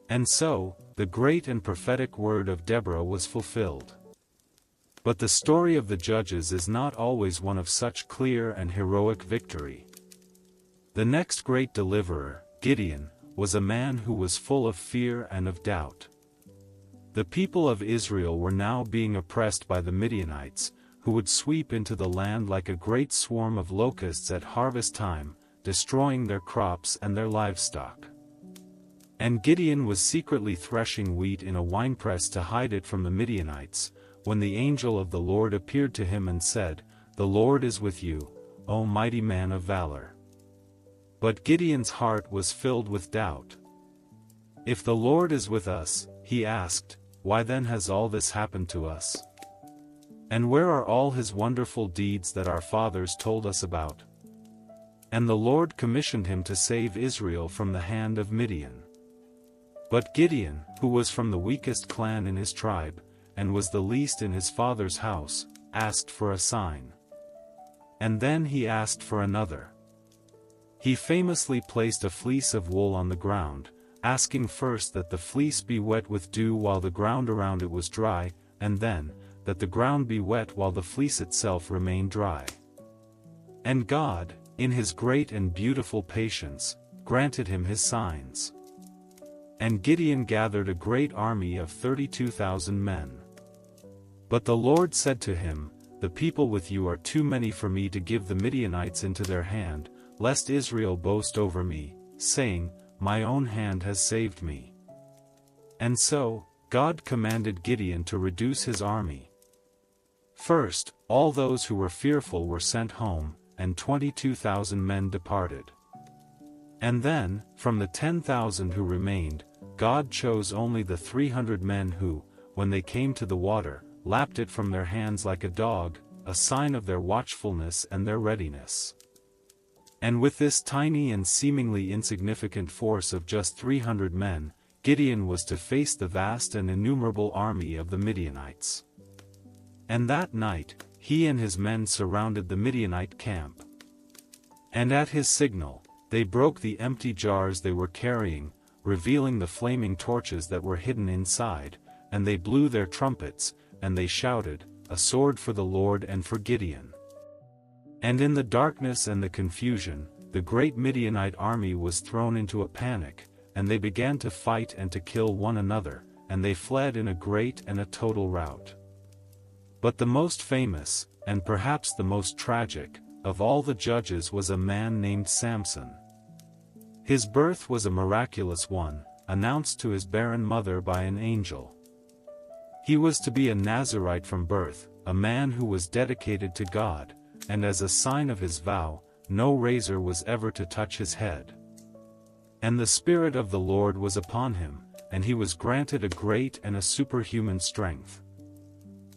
[SPEAKER 1] And so, the great and prophetic word of Deborah was fulfilled. But the story of the judges is not always one of such clear and heroic victory. The next great deliverer, Gideon, was a man who was full of fear and of doubt. The people of Israel were now being oppressed by the Midianites, who would sweep into the land like a great swarm of locusts at harvest time, destroying their crops and their livestock. And Gideon was secretly threshing wheat in a winepress to hide it from the Midianites, when the angel of the Lord appeared to him and said, "The Lord is with you, O mighty man of valor." But Gideon's heart was filled with doubt. "If the Lord is with us," he asked, "why then has all this happened to us? And where are all his wonderful deeds that our fathers told us about?" And the Lord commissioned him to save Israel from the hand of Midian. But Gideon, who was from the weakest clan in his tribe, and was the least in his father's house, asked for a sign. And then he asked for another. He famously placed a fleece of wool on the ground, asking first that the fleece be wet with dew while the ground around it was dry, and then, that the ground be wet while the fleece itself remained dry. And God, in his great and beautiful patience, granted him his signs. And Gideon gathered a great army of 32,000 men. But the Lord said to him, "The people with you are too many for me to give the Midianites into their hand, lest Israel boast over me, saying, 'My own hand has saved me.'" And so, God commanded Gideon to reduce his army. First, all those who were fearful were sent home, and 22,000 men departed. And then, from the 10,000 who remained, God chose only the 300 men who, when they came to the water, lapped it from their hands like a dog, a sign of their watchfulness and their readiness. And with this tiny and seemingly insignificant force of just 300 men, Gideon was to face the vast and innumerable army of the Midianites. And that night, he and his men surrounded the Midianite camp. And at his signal, they broke the empty jars they were carrying, revealing the flaming torches that were hidden inside, and they blew their trumpets, and they shouted, "A sword for the Lord and for Gideon." And in the darkness and the confusion, the great Midianite army was thrown into a panic, and they began to fight and to kill one another, and they fled in a great and a total rout. But the most famous, and perhaps the most tragic, of all the judges was a man named Samson. His birth was a miraculous one, announced to his barren mother by an angel. He was to be a Nazirite from birth, a man who was dedicated to God, and as a sign of his vow, no razor was ever to touch his head. And the Spirit of the Lord was upon him, and he was granted a great and a superhuman strength.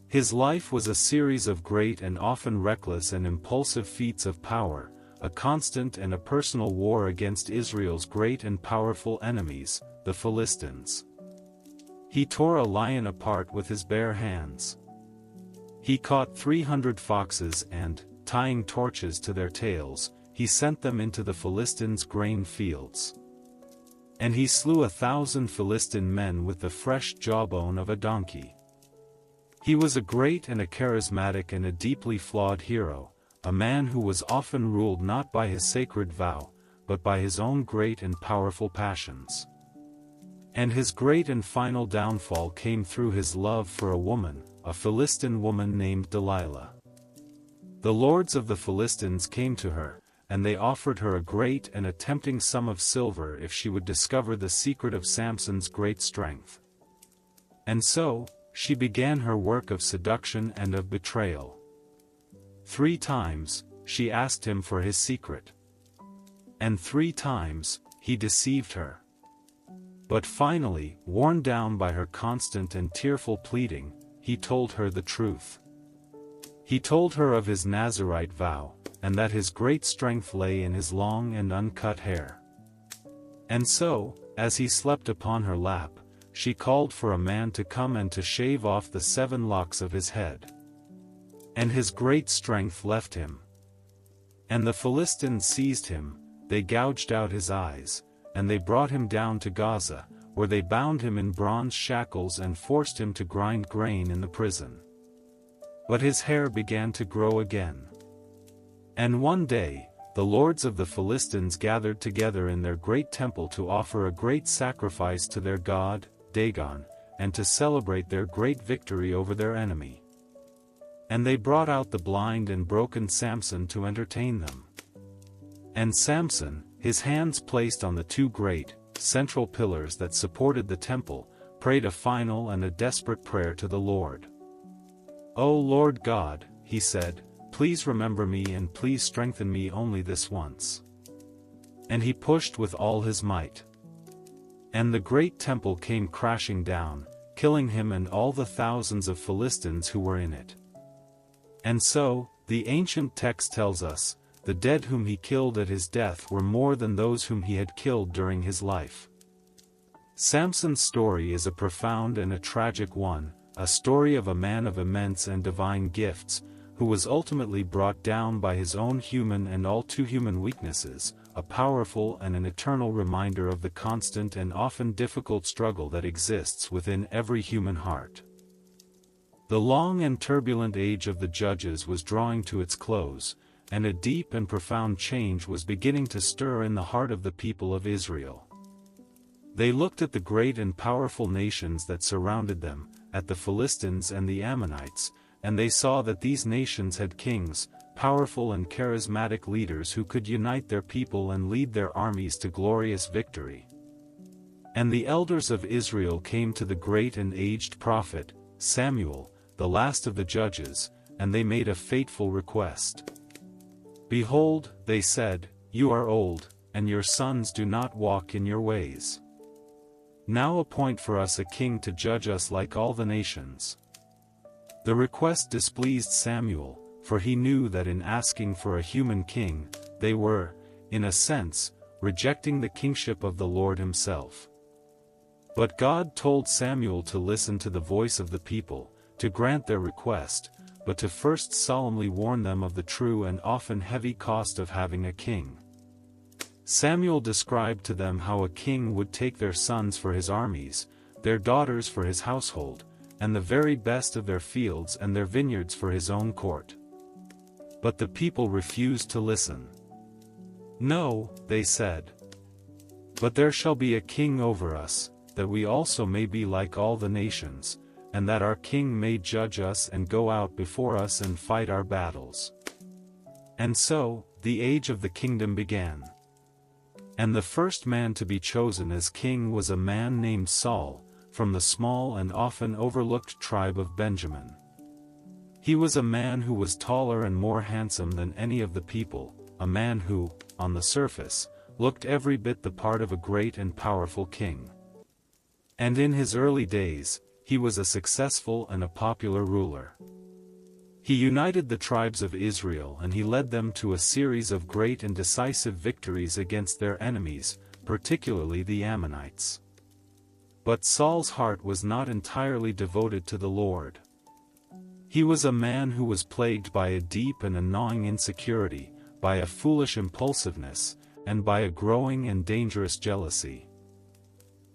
[SPEAKER 1] His life was a series of great and often reckless and impulsive feats of power, a constant and a personal war against Israel's great and powerful enemies, the Philistines. He tore a lion apart with his bare hands. He caught 300 foxes and, tying torches to their tails, he sent them into the Philistines' grain fields. And he slew 1,000 Philistine men with the fresh jawbone of a donkey. He was a great and a charismatic and a deeply flawed hero, a man who was often ruled not by his sacred vow, but by his own great and powerful passions. And his great and final downfall came through his love for a woman, a Philistine woman named Delilah. The lords of the Philistines came to her, and they offered her a great and a tempting sum of silver if she would discover the secret of Samson's great strength. And so, she began her work of seduction and of betrayal. 3 times, she asked him for his secret. And 3 times, he deceived her. But finally, worn down by her constant and tearful pleading, he told her the truth. He told her of his Nazirite vow, and that his great strength lay in his long and uncut hair. And so, as he slept upon her lap, she called for a man to come and to shave off the 7 locks of his head. And his great strength left him. And the Philistines seized him, they gouged out his eyes, and they brought him down to Gaza, where they bound him in bronze shackles and forced him to grind grain in the prison. But his hair began to grow again. And one day, the lords of the Philistines gathered together in their great temple to offer a great sacrifice to their god, Dagon, and to celebrate their great victory over their enemy. And they brought out the blind and broken Samson to entertain them. And Samson, his hands placed on the 2 great, central pillars that supported the temple, prayed a final and a desperate prayer to the Lord. "O Lord God," he said, "please remember me and please strengthen me only this once." And he pushed with all his might. And the great temple came crashing down, killing him and all the thousands of Philistines who were in it. And so, the ancient text tells us, the dead whom he killed at his death were more than those whom he had killed during his life. Samson's story is a profound and a tragic one, a story of a man of immense and divine gifts, who was ultimately brought down by his own human and all too human weaknesses, a powerful and an eternal reminder of the constant and often difficult struggle that exists within every human heart. The long and turbulent age of the judges was drawing to its close, and a deep and profound change was beginning to stir in the heart of the people of Israel. They looked at the great and powerful nations that surrounded them, at the Philistines and the Ammonites, and they saw that these nations had kings, powerful and charismatic leaders who could unite their people and lead their armies to glorious victory. And the elders of Israel came to the great and aged prophet, Samuel, the last of the judges, and they made a fateful request. "Behold," they said, "you are old, and your sons do not walk in your ways. Now appoint for us a king to judge us like all the nations." The request displeased Samuel, for he knew that in asking for a human king, they were, in a sense, rejecting the kingship of the Lord himself. But God told Samuel to listen to the voice of the people, to grant their request, but to first solemnly warn them of the true and often heavy cost of having a king. Samuel described to them how a king would take their sons for his armies, their daughters for his household, and the very best of their fields and their vineyards for his own court. But the people refused to listen. "No," they said. "But there shall be a king over us, that we also may be like all the nations, and that our king may judge us and go out before us and fight our battles." And so, the age of the kingdom began. And the first man to be chosen as king was a man named Saul, from the small and often overlooked tribe of Benjamin. He was a man who was taller and more handsome than any of the people, a man who, on the surface, looked every bit the part of a great and powerful king. And in his early days, he was a successful and a popular ruler. He united the tribes of Israel and he led them to a series of great and decisive victories against their enemies, particularly the Ammonites. But Saul's heart was not entirely devoted to the Lord. He was a man who was plagued by a deep and a gnawing insecurity, by a foolish impulsiveness, and by a growing and dangerous jealousy.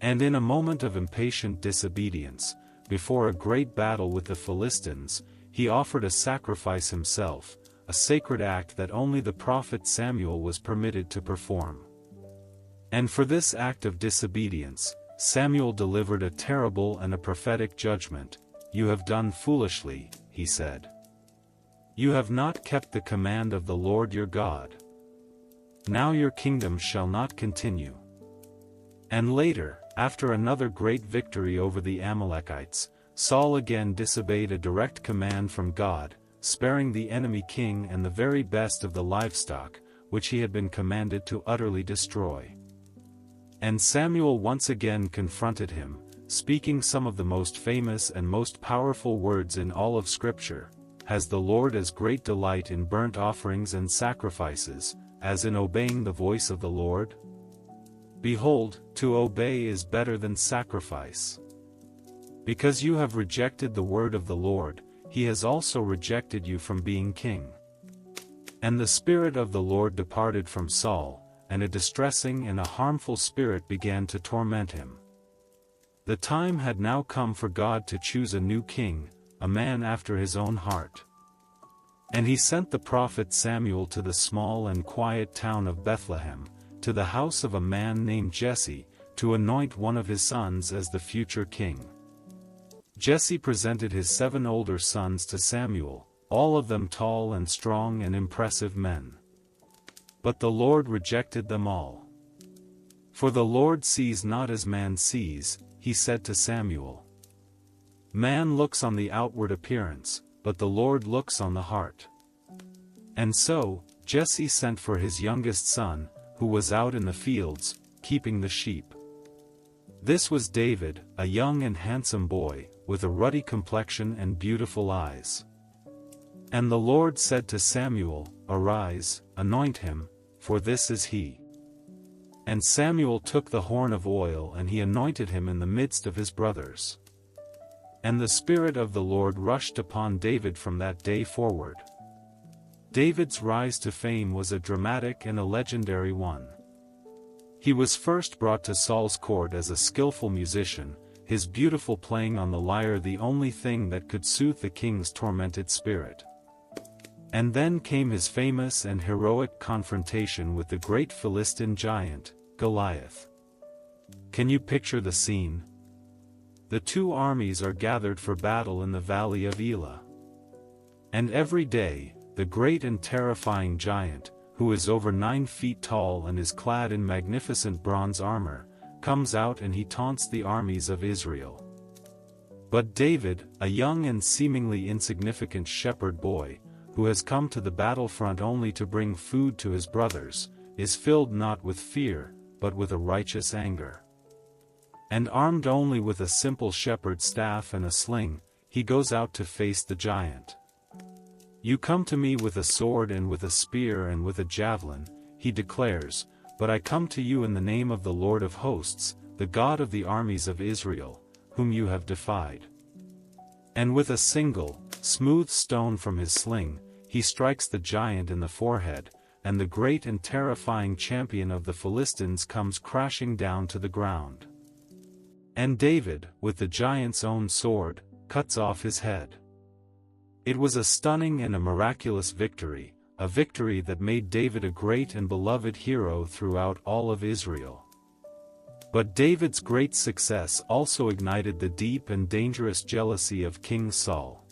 [SPEAKER 1] And in a moment of impatient disobedience, before a great battle with the Philistines, he offered a sacrifice himself, a sacred act that only the prophet Samuel was permitted to perform. And for this act of disobedience, Samuel delivered a terrible and a prophetic judgment. "You have done foolishly," he said. "You have not kept the command of the Lord your God. Now your kingdom shall not continue." And later, after another great victory over the Amalekites, Saul again disobeyed a direct command from God, sparing the enemy king and the very best of the livestock, which he had been commanded to utterly destroy. And Samuel once again confronted him, speaking some of the most famous and most powerful words in all of Scripture: "Has the Lord as great delight in burnt offerings and sacrifices, as in obeying the voice of the Lord? Behold, to obey is better than sacrifice. Because you have rejected the word of the Lord, he has also rejected you from being king." And the Spirit of the Lord departed from Saul, and a distressing and a harmful spirit began to torment him. The time had now come for God to choose a new king, a man after his own heart. And he sent the prophet Samuel to the small and quiet town of Bethlehem, to the house of a man named Jesse, to anoint one of his sons as the future king. Jesse presented his 7 older sons to Samuel, all of them tall and strong and impressive men. But the Lord rejected them all. "For the Lord sees not as man sees," he said to Samuel. "Man looks on the outward appearance, but the Lord looks on the heart." And so, Jesse sent for his youngest son, who was out in the fields, keeping the sheep. This was David, a young and handsome boy, with a ruddy complexion and beautiful eyes. And the Lord said to Samuel, "Arise, anoint him, for this is he." And Samuel took the horn of oil and he anointed him in the midst of his brothers. And the Spirit of the Lord rushed upon David from that day forward. David's rise to fame was a dramatic and a legendary one. He was first brought to Saul's court as a skillful musician, his beautiful playing on the lyre the only thing that could soothe the king's tormented spirit. And then came his famous and heroic confrontation with the great Philistine giant, Goliath. Can you picture the scene? The two armies are gathered for battle in the valley of Elah. And every day, the great and terrifying giant, who is over 9 feet tall and is clad in magnificent bronze armor, comes out and he taunts the armies of Israel. But David, a young and seemingly insignificant shepherd boy, who has come to the battlefront only to bring food to his brothers, is filled not with fear, but with a righteous anger. And armed only with a simple shepherd's staff and a sling, he goes out to face the giant. "You come to me with a sword and with a spear and with a javelin," he declares, "but I come to you in the name of the Lord of hosts, the God of the armies of Israel, whom you have defied." And with a single, smooth stone from his sling, he strikes the giant in the forehead, and the great and terrifying champion of the Philistines comes crashing down to the ground. And David, with the giant's own sword, cuts off his head. It was a stunning and a miraculous victory, a victory that made David a great and beloved hero throughout all of Israel. But David's great success also ignited the deep and dangerous jealousy of King Saul.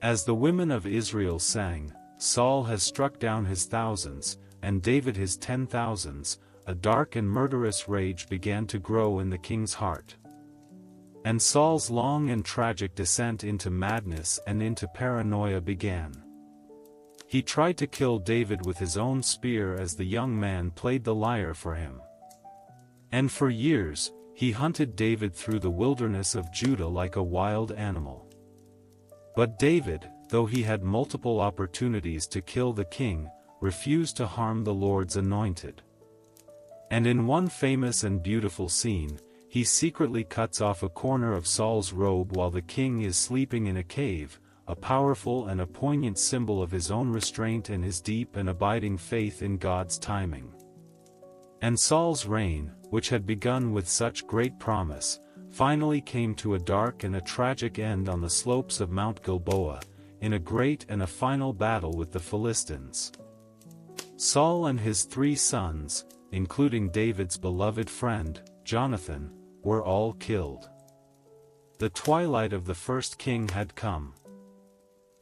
[SPEAKER 1] As the women of Israel sang, Saul has struck down his thousands, and David his 10,000s, a dark and murderous rage began to grow in the king's heart. And Saul's long and tragic descent into madness and into paranoia began. He tried to kill David with his own spear as the young man played the lyre for him. And for years, he hunted David through the wilderness of Judah like a wild animal. But David, though he had multiple opportunities to kill the king, refused to harm the Lord's anointed. And in one famous and beautiful scene, he secretly cuts off a corner of Saul's robe while the king is sleeping in a cave, a powerful and a poignant symbol of his own restraint and his deep and abiding faith in God's timing. And Saul's reign, which had begun with such great promise, finally came to a dark and a tragic end on the slopes of Mount Gilboa, in a great and a final battle with the Philistines. Saul and his 3 sons, including David's beloved friend, Jonathan, were all killed. The twilight of the first king had come.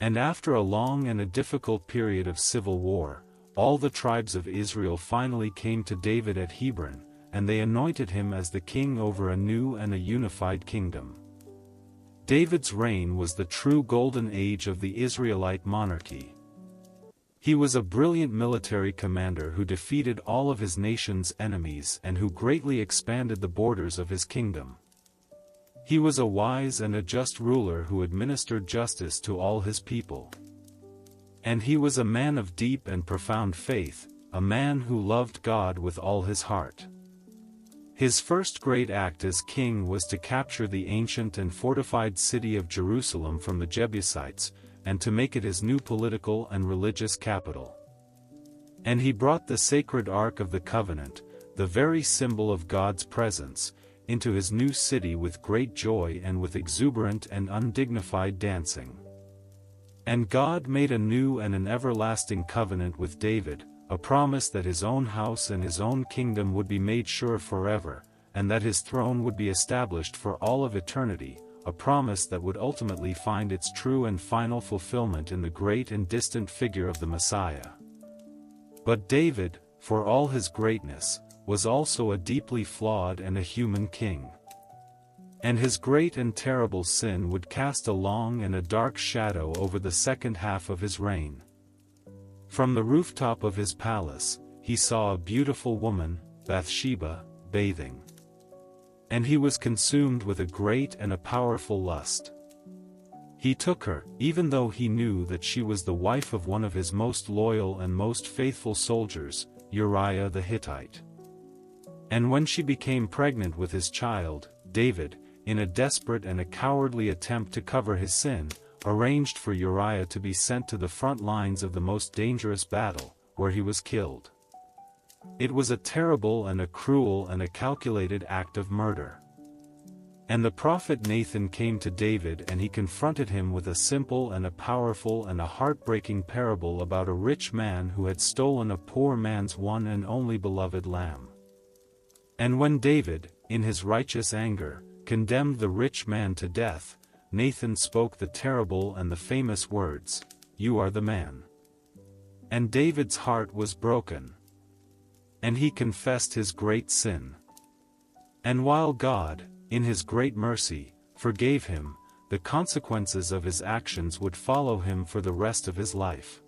[SPEAKER 1] And after a long and a difficult period of civil war, all the tribes of Israel finally came to David at Hebron, and they anointed him as the king over a new and a unified kingdom. David's reign was the true golden age of the Israelite monarchy. He was a brilliant military commander who defeated all of his nation's enemies and who greatly expanded the borders of his kingdom. He was a wise and a just ruler who administered justice to all his people. And he was a man of deep and profound faith, a man who loved God with all his heart. His first great act as king was to capture the ancient and fortified city of Jerusalem from the Jebusites, and to make it his new political and religious capital. And he brought the sacred Ark of the Covenant, the very symbol of God's presence, into his new city with great joy and with exuberant and undignified dancing. And God made a new and an everlasting covenant with David, a promise that his own house and his own kingdom would be made sure forever, and that his throne would be established for all of eternity, a promise that would ultimately find its true and final fulfillment in the great and distant figure of the Messiah. But David, for all his greatness, was also a deeply flawed and a human king. And his great and terrible sin would cast a long and a dark shadow over the second half of his reign. From the rooftop of his palace, he saw a beautiful woman, Bathsheba, bathing. And he was consumed with a great and a powerful lust. He took her, even though he knew that she was the wife of one of his most loyal and most faithful soldiers, Uriah the Hittite. And when she became pregnant with his child, David, in a desperate and a cowardly attempt to cover his sin, arranged for Uriah to be sent to the front lines of the most dangerous battle, where he was killed. It was a terrible and a cruel and a calculated act of murder. And the prophet Nathan came to David and he confronted him with a simple and a powerful and a heartbreaking parable about a rich man who had stolen a poor man's one and only beloved lamb. And when David, in his righteous anger, condemned the rich man to death, Nathan spoke the terrible and the famous words, "You are the man." And David's heart was broken. And he confessed his great sin. And while God, in his great mercy, forgave him, the consequences of his actions would follow him for the rest of his life.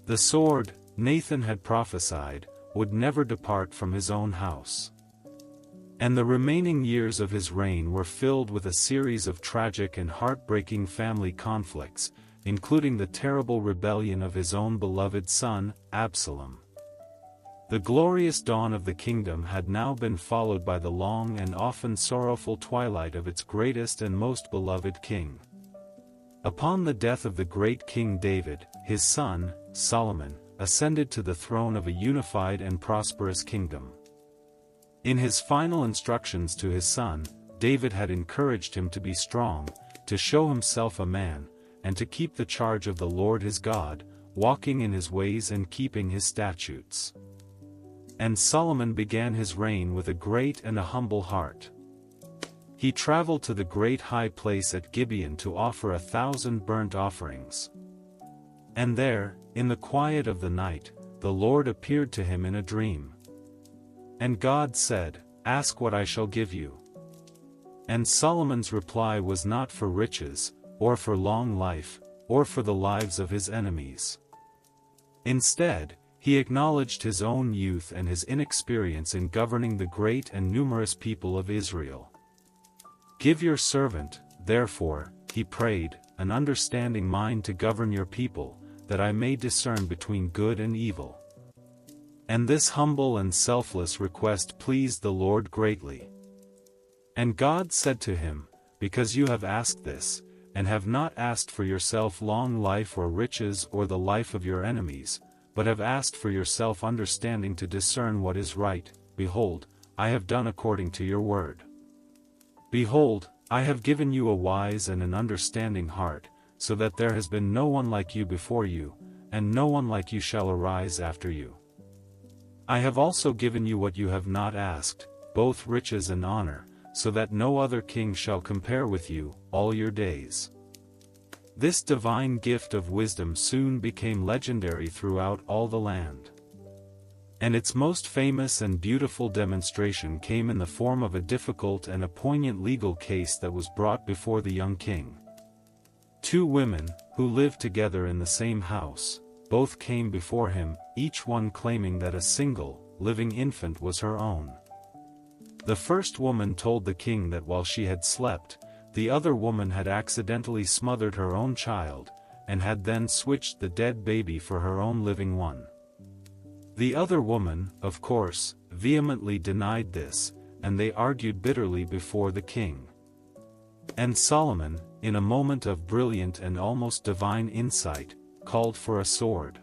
[SPEAKER 1] The sword, Nathan had prophesied, would never depart from his own house. And the remaining years of his reign were filled with a series of tragic and heartbreaking family conflicts, including the terrible rebellion of his own beloved son, Absalom. The glorious dawn of the kingdom had now been followed by the long and often sorrowful twilight of its greatest and most beloved king. Upon the death of the great King David, his son, Solomon, ascended to the throne of a unified and prosperous kingdom. In his final instructions to his son, David had encouraged him to be strong, to show himself a man, and to keep the charge of the Lord his God, walking in his ways and keeping his statutes. And Solomon began his reign with a great and a humble heart. He traveled to the great high place at Gibeon to offer 1,000 burnt offerings. And there, in the quiet of the night, the Lord appeared to him in a dream. And God said, "Ask what I shall give you." And Solomon's reply was not for riches, or for long life, or for the lives of his enemies. Instead, he acknowledged his own youth and his inexperience in governing the great and numerous people of Israel. "Give your servant, therefore," he prayed, "an understanding mind to govern your people, that I may discern between good and evil." And this humble and selfless request pleased the Lord greatly. And God said to him, "Because you have asked this, and have not asked for yourself long life or riches or the life of your enemies, but have asked for yourself understanding to discern what is right, behold, I have done according to your word. Behold, I have given you a wise and an understanding heart, so that there has been no one like you before you, and no one like you shall arise after you. I have also given you what you have not asked, both riches and honor, so that no other king shall compare with you, all your days." This divine gift of wisdom soon became legendary throughout all the land. And its most famous and beautiful demonstration came in the form of a difficult and a poignant legal case that was brought before the young king. Two women, who lived together in the same house, both came before him, each one claiming that a single, living infant was her own. The first woman told the king that while she had slept, the other woman had accidentally smothered her own child, and had then switched the dead baby for her own living one. The other woman, of course, vehemently denied this, and they argued bitterly before the king. And Solomon, in a moment of brilliant and almost divine insight, called for a sword.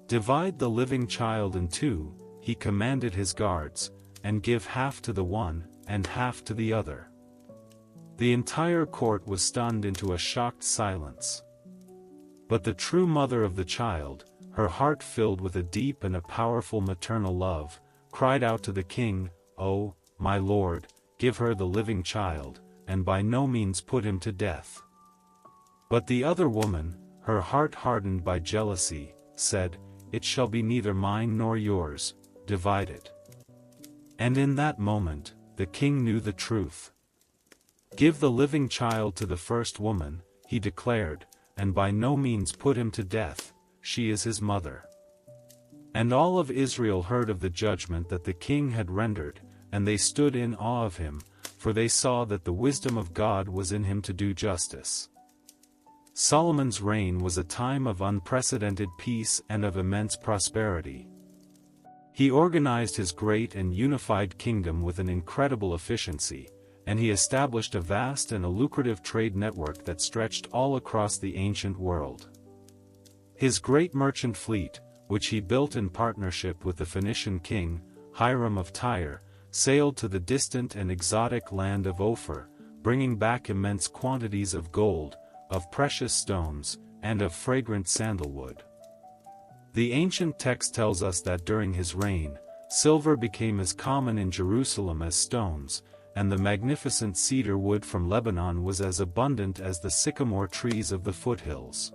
[SPEAKER 1] "Divide the living child in two," he commanded his guards, "and give half to the one, and half to the other." The entire court was stunned into a shocked silence. But the true mother of the child, her heart filled with a deep and a powerful maternal love, cried out to the king, "Oh, my lord, give her the living child, and by no means put him to death." But the other woman, her heart hardened by jealousy, said, "It shall be neither mine nor yours, divide it." And in that moment, the king knew the truth. "Give the living child to the first woman," he declared, "and by no means put him to death, she is his mother." And all of Israel heard of the judgment that the king had rendered, and they stood in awe of him, for they saw that the wisdom of God was in him to do justice. Solomon's reign was a time of unprecedented peace and of immense prosperity. He organized his great and unified kingdom with an incredible efficiency, and he established a vast and a lucrative trade network that stretched all across the ancient world. His great merchant fleet, which he built in partnership with the Phoenician king, Hiram of Tyre, sailed to the distant and exotic land of Ophir, bringing back immense quantities of gold, of precious stones, and of fragrant sandalwood. The ancient text tells us that during his reign, silver became as common in Jerusalem as stones, and the magnificent cedar wood from Lebanon was as abundant as the sycamore trees of the foothills.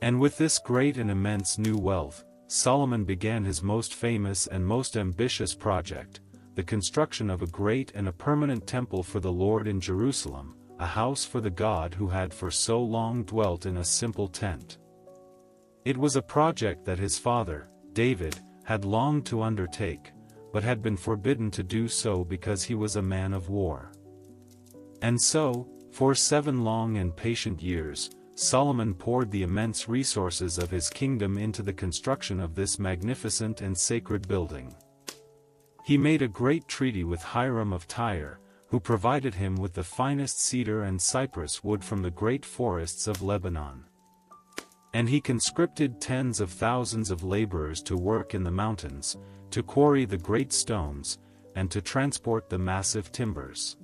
[SPEAKER 1] And with this great and immense new wealth, Solomon began his most famous and most ambitious project, the construction of a great and a permanent temple for the Lord in Jerusalem, a house for the God who had for so long dwelt in a simple tent. It was a project that his father, David, had longed to undertake, but had been forbidden to do so because he was a man of war. And so, for 7 long and patient years, Solomon poured the immense resources of his kingdom into the construction of this magnificent and sacred building. He made a great treaty with Hiram of Tyre, who provided him with the finest cedar and cypress wood from the great forests of Lebanon. And he conscripted tens of thousands of laborers to work in the mountains, to quarry the great stones, and to transport the massive timbers.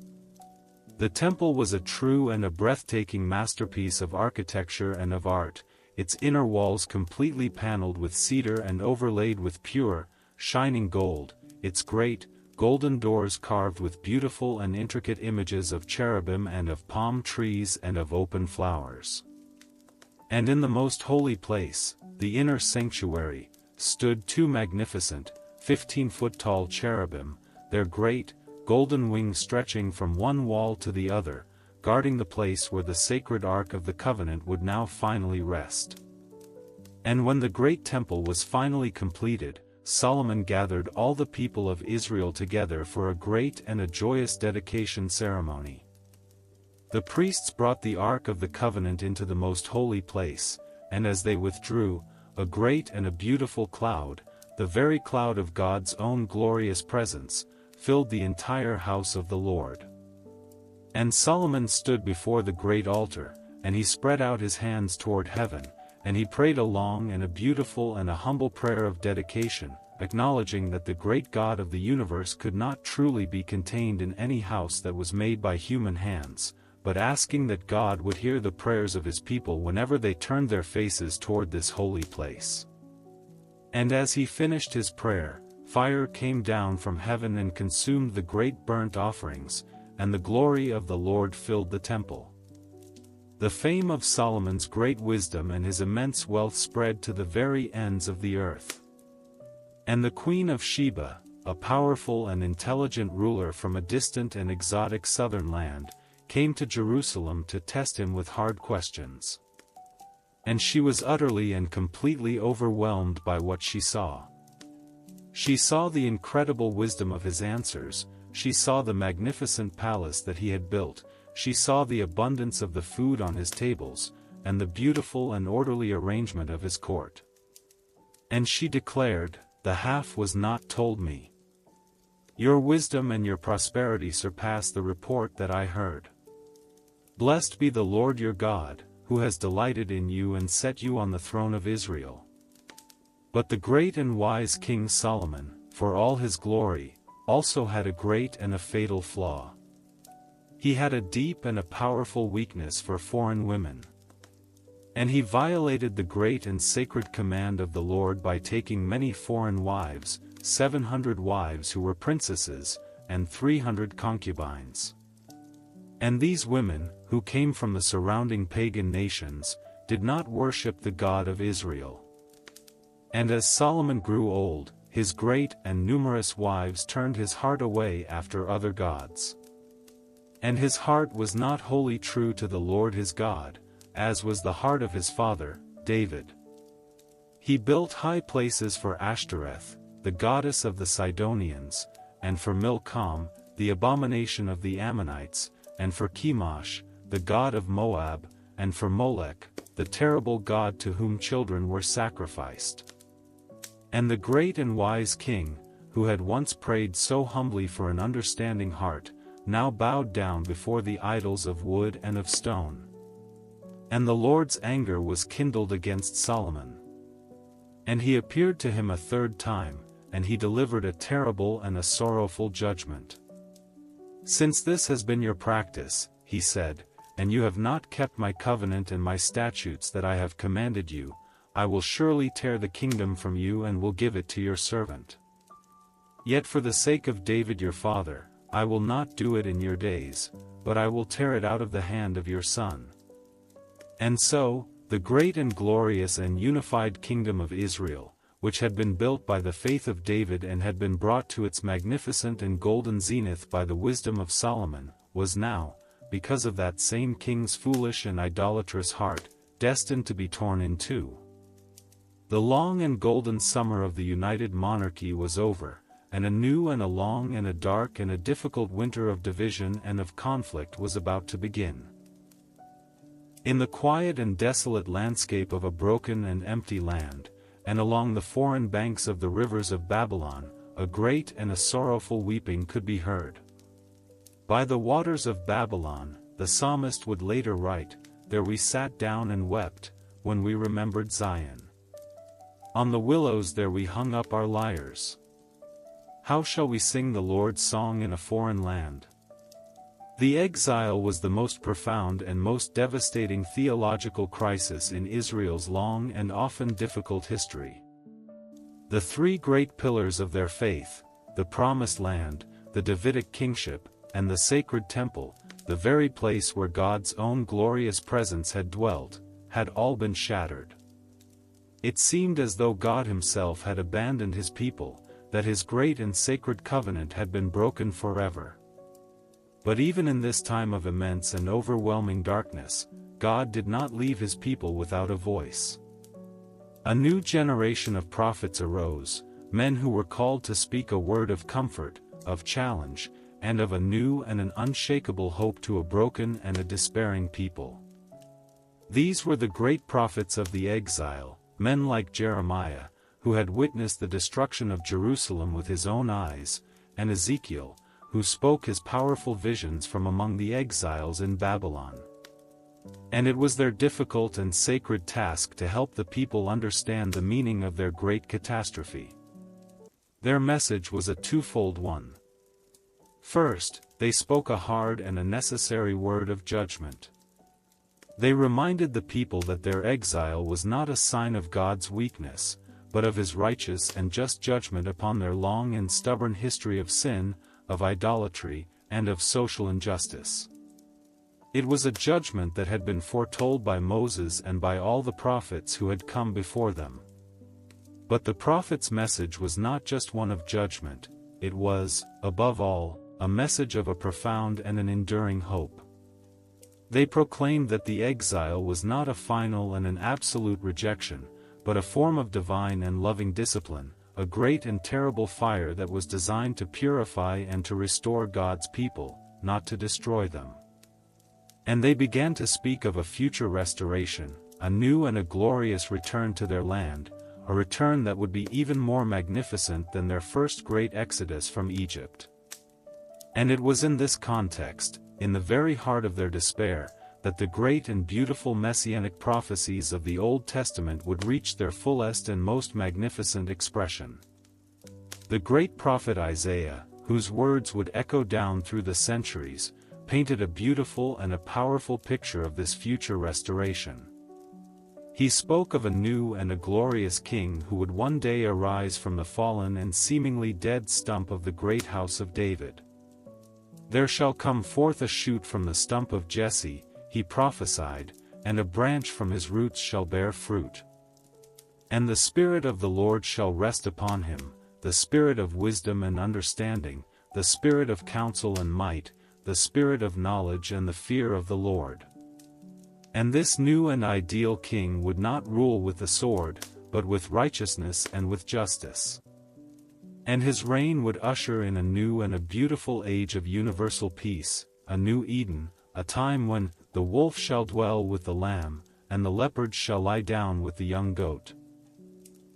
[SPEAKER 1] The temple was a true and a breathtaking masterpiece of architecture and of art, its inner walls completely paneled with cedar and overlaid with pure, shining gold, its great, golden doors carved with beautiful and intricate images of cherubim and of palm trees and of open flowers. And in the most holy place, the inner sanctuary, stood 2 magnificent, 15-foot-tall cherubim, their great, golden wings stretching from one wall to the other, guarding the place where the sacred Ark of the Covenant would now finally rest. And when the great temple was finally completed, Solomon gathered all the people of Israel together for a great and a joyous dedication ceremony. The priests brought the Ark of the Covenant into the most holy place, and as they withdrew, a great and a beautiful cloud, the very cloud of God's own glorious presence, filled the entire house of the Lord. And Solomon stood before the great altar, and he spread out his hands toward heaven, and he prayed a long and a beautiful and a humble prayer of dedication, acknowledging that the great God of the universe could not truly be contained in any house that was made by human hands, but asking that God would hear the prayers of his people whenever they turned their faces toward this holy place. And as he finished his prayer, fire came down from heaven and consumed the great burnt offerings, and the glory of the Lord filled the temple. The fame of Solomon's great wisdom and his immense wealth spread to the very ends of the earth. And the Queen of Sheba, a powerful and intelligent ruler from a distant and exotic southern land, came to Jerusalem to test him with hard questions. And she was utterly and completely overwhelmed by what she saw. She saw the incredible wisdom of his answers, she saw the magnificent palace that he had built, she saw the abundance of the food on his tables, and the beautiful and orderly arrangement of his court. And she declared, "The half was not told me. Your wisdom and your prosperity surpass the report that I heard. Blessed be the Lord your God, who has delighted in you and set you on the throne of Israel." But the great and wise King Solomon, for all his glory, also had a great and a fatal flaw. He had a deep and a powerful weakness for foreign women. And he violated the great and sacred command of the Lord by taking many foreign wives, 700 wives who were princesses, and 300 concubines. And these women, who came from the surrounding pagan nations, did not worship the God of Israel. And as Solomon grew old, his great and numerous wives turned his heart away after other gods. And his heart was not wholly true to the Lord his God, as was the heart of his father, David. He built high places for Ashtoreth, the goddess of the Sidonians, and for Milcom, the abomination of the Ammonites, and for Chemosh, the god of Moab, and for Molech, the terrible god to whom children were sacrificed. And the great and wise king, who had once prayed so humbly for an understanding heart, now bowed down before the idols of wood and of stone. And the Lord's anger was kindled against Solomon. And he appeared to him a third time, and he delivered a terrible and a sorrowful judgment. "Since this has been your practice," he said, "and you have not kept my covenant and my statutes that I have commanded you, I will surely tear the kingdom from you and will give it to your servant. Yet for the sake of David your father, I will not do it in your days, but I will tear it out of the hand of your son." And so, the great and glorious and unified kingdom of Israel, which had been built by the faith of David and had been brought to its magnificent and golden zenith by the wisdom of Solomon, was now, because of that same king's foolish and idolatrous heart, destined to be torn in two. The long and golden summer of the united monarchy was over, and a new and a long and a dark and a difficult winter of division and of conflict was about to begin. In the quiet and desolate landscape of a broken and empty land, and along the foreign banks of the rivers of Babylon, a great and a sorrowful weeping could be heard. By the waters of Babylon, the psalmist would later write, "There we sat down and wept, when we remembered Zion. On the willows there we hung up our lyres. How shall we sing the Lord's song in a foreign land?" The exile was the most profound and most devastating theological crisis in Israel's long and often difficult history. The three great pillars of their faith, the Promised Land, the Davidic kingship, and the sacred temple, the very place where God's own glorious presence had dwelt, had all been shattered. It seemed as though God himself had abandoned his people, that his great and sacred covenant had been broken forever. But even in this time of immense and overwhelming darkness, God did not leave his people without a voice. A new generation of prophets arose, men who were called to speak a word of comfort, of challenge, and of a new and an unshakable hope to a broken and a despairing people. These were the great prophets of the exile, men like Jeremiah, who had witnessed the destruction of Jerusalem with his own eyes, and Ezekiel, who spoke his powerful visions from among the exiles in Babylon. And it was their difficult and sacred task to help the people understand the meaning of their great catastrophe. Their message was a twofold one. First, they spoke a hard and a necessary word of judgment. They reminded the people that their exile was not a sign of God's weakness, but of his righteous and just judgment upon their long and stubborn history of sin, of idolatry, and of social injustice. It was a judgment that had been foretold by Moses and by all the prophets who had come before them. But the prophet's message was not just one of judgment, it was, above all, a message of a profound and an enduring hope. They proclaimed that the exile was not a final and an absolute rejection, but a form of divine and loving discipline, a great and terrible fire that was designed to purify and to restore God's people, not to destroy them. And they began to speak of a future restoration, a new and a glorious return to their land, a return that would be even more magnificent than their first great exodus from Egypt. And it was in this context, in the very heart of their despair, that the great and beautiful messianic prophecies of the Old Testament would reach their fullest and most magnificent expression. The great prophet Isaiah, whose words would echo down through the centuries, painted a beautiful and a powerful picture of this future restoration. He spoke of a new and a glorious king who would one day arise from the fallen and seemingly dead stump of the great house of David. There shall come forth a shoot from the stump of Jesse, he prophesied, and a branch from his roots shall bear fruit. And the Spirit of the Lord shall rest upon him, the Spirit of wisdom and understanding, the Spirit of counsel and might, the Spirit of knowledge and the fear of the Lord. And this new and ideal king would not rule with the sword, but with righteousness and with justice. And his reign would usher in a new and a beautiful age of universal peace, a new Eden, a time when the wolf shall dwell with the lamb, and the leopard shall lie down with the young goat.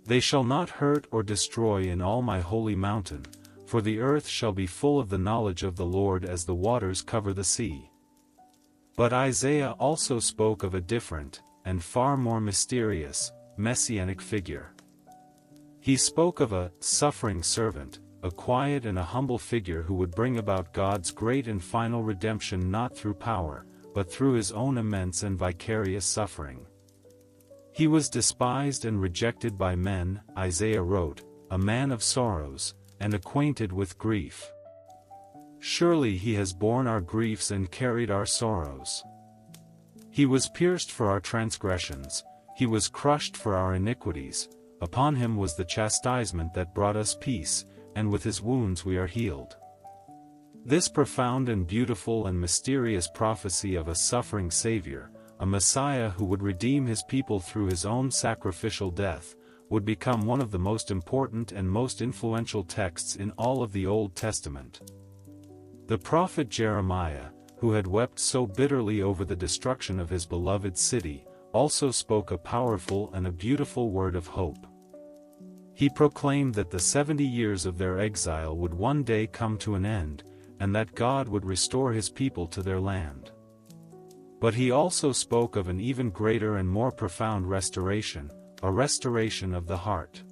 [SPEAKER 1] They shall not hurt or destroy in all my holy mountain, for the earth shall be full of the knowledge of the Lord as the waters cover the sea. But Isaiah also spoke of a different, and far more mysterious, messianic figure. He spoke of a suffering servant, a quiet and a humble figure who would bring about God's great and final redemption not through power, but through his own immense and vicarious suffering. He was despised and rejected by men, Isaiah wrote, a man of sorrows, and acquainted with grief. Surely he has borne our griefs and carried our sorrows. He was pierced for our transgressions, he was crushed for our iniquities, upon him was the chastisement that brought us peace, and with his wounds we are healed. This profound and beautiful and mysterious prophecy of a suffering Savior, a Messiah who would redeem his people through his own sacrificial death, would become one of the most important and most influential texts in all of the Old Testament. The prophet Jeremiah, who had wept so bitterly over the destruction of his beloved city, also spoke a powerful and a beautiful word of hope. He proclaimed that the 70 years of their exile would one day come to an end, and that God would restore his people to their land. But he also spoke of an even greater and more profound restoration, a restoration of the heart.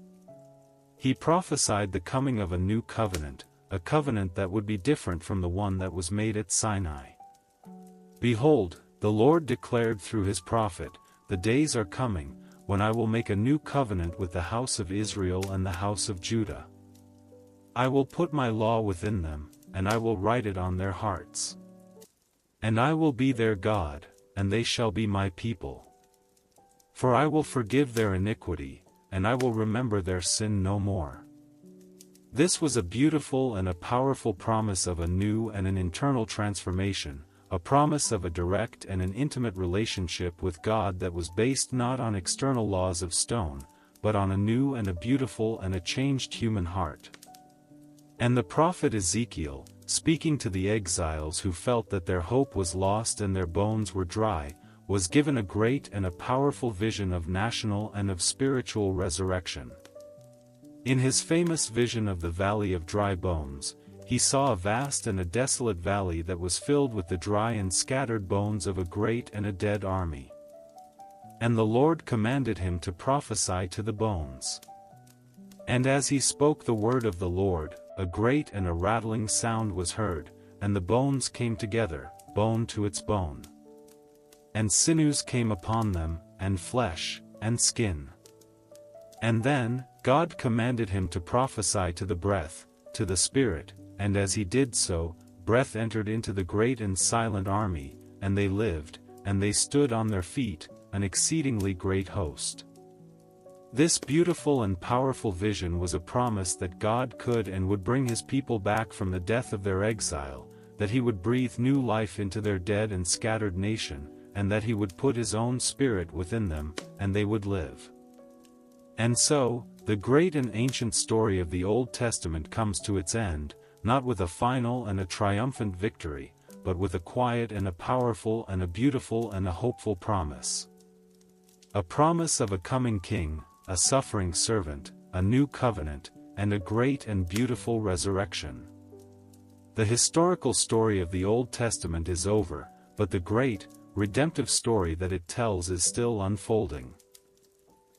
[SPEAKER 1] He prophesied the coming of a new covenant, a covenant that would be different from the one that was made at Sinai. Behold, the Lord declared through his prophet, the days are coming, when I will make a new covenant with the house of Israel and the house of Judah. I will put my law within them, and I will write it on their hearts. And I will be their God, and they shall be my people. For I will forgive their iniquity, and I will remember their sin no more. This was a beautiful and a powerful promise of a new and an internal transformation, a promise of a direct and an intimate relationship with God that was based not on external laws of stone, but on a new and a beautiful and a changed human heart. And the prophet Ezekiel, speaking to the exiles who felt that their hope was lost and their bones were dry, was given a great and a powerful vision of national and of spiritual resurrection. In his famous vision of the valley of dry bones, he saw a vast and a desolate valley that was filled with the dry and scattered bones of a great and a dead army. And the Lord commanded him to prophesy to the bones. And as he spoke the word of the Lord, a great and a rattling sound was heard, and the bones came together, bone to its bone. And sinews came upon them, and flesh, and skin. And then, God commanded him to prophesy to the breath, to the spirit, and as he did so, breath entered into the great and silent army, and they lived, and they stood on their feet, an exceedingly great host. This beautiful and powerful vision was a promise that God could and would bring his people back from the death of their exile, that he would breathe new life into their dead and scattered nation, and that he would put his own spirit within them, and they would live. And so, the great and ancient story of the Old Testament comes to its end, not with a final and a triumphant victory, but with a quiet and a powerful and a beautiful and a hopeful promise. A promise of a coming king, a suffering servant, a new covenant, and a great and beautiful resurrection. The historical story of the Old Testament is over, but the great, redemptive story that it tells is still unfolding.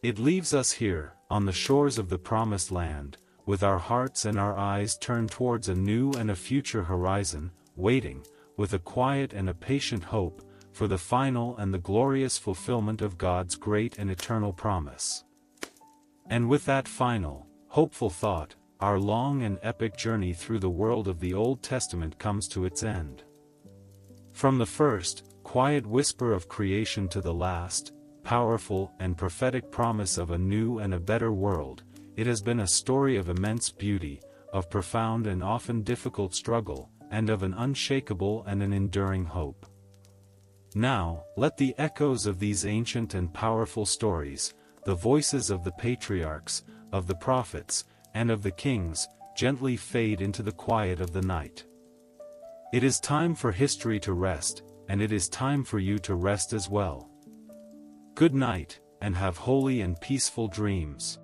[SPEAKER 1] It leaves us here, on the shores of the Promised Land, with our hearts and our eyes turned towards a new and a future horizon, waiting, with a quiet and a patient hope, for the final and the glorious fulfillment of God's great and eternal promise. And with that final, hopeful thought, our long and epic journey through the world of the Old Testament comes to its end. From the first, quiet whisper of creation to the last, powerful and prophetic promise of a new and a better world, it has been a story of immense beauty, of profound and often difficult struggle, and of an unshakable and an enduring hope. Now, let the echoes of these ancient and powerful stories, the voices of the patriarchs, of the prophets, and of the kings, gently fade into the quiet of the night. It is time for history to rest, and it is time for you to rest as well. Good night, and have holy and peaceful dreams.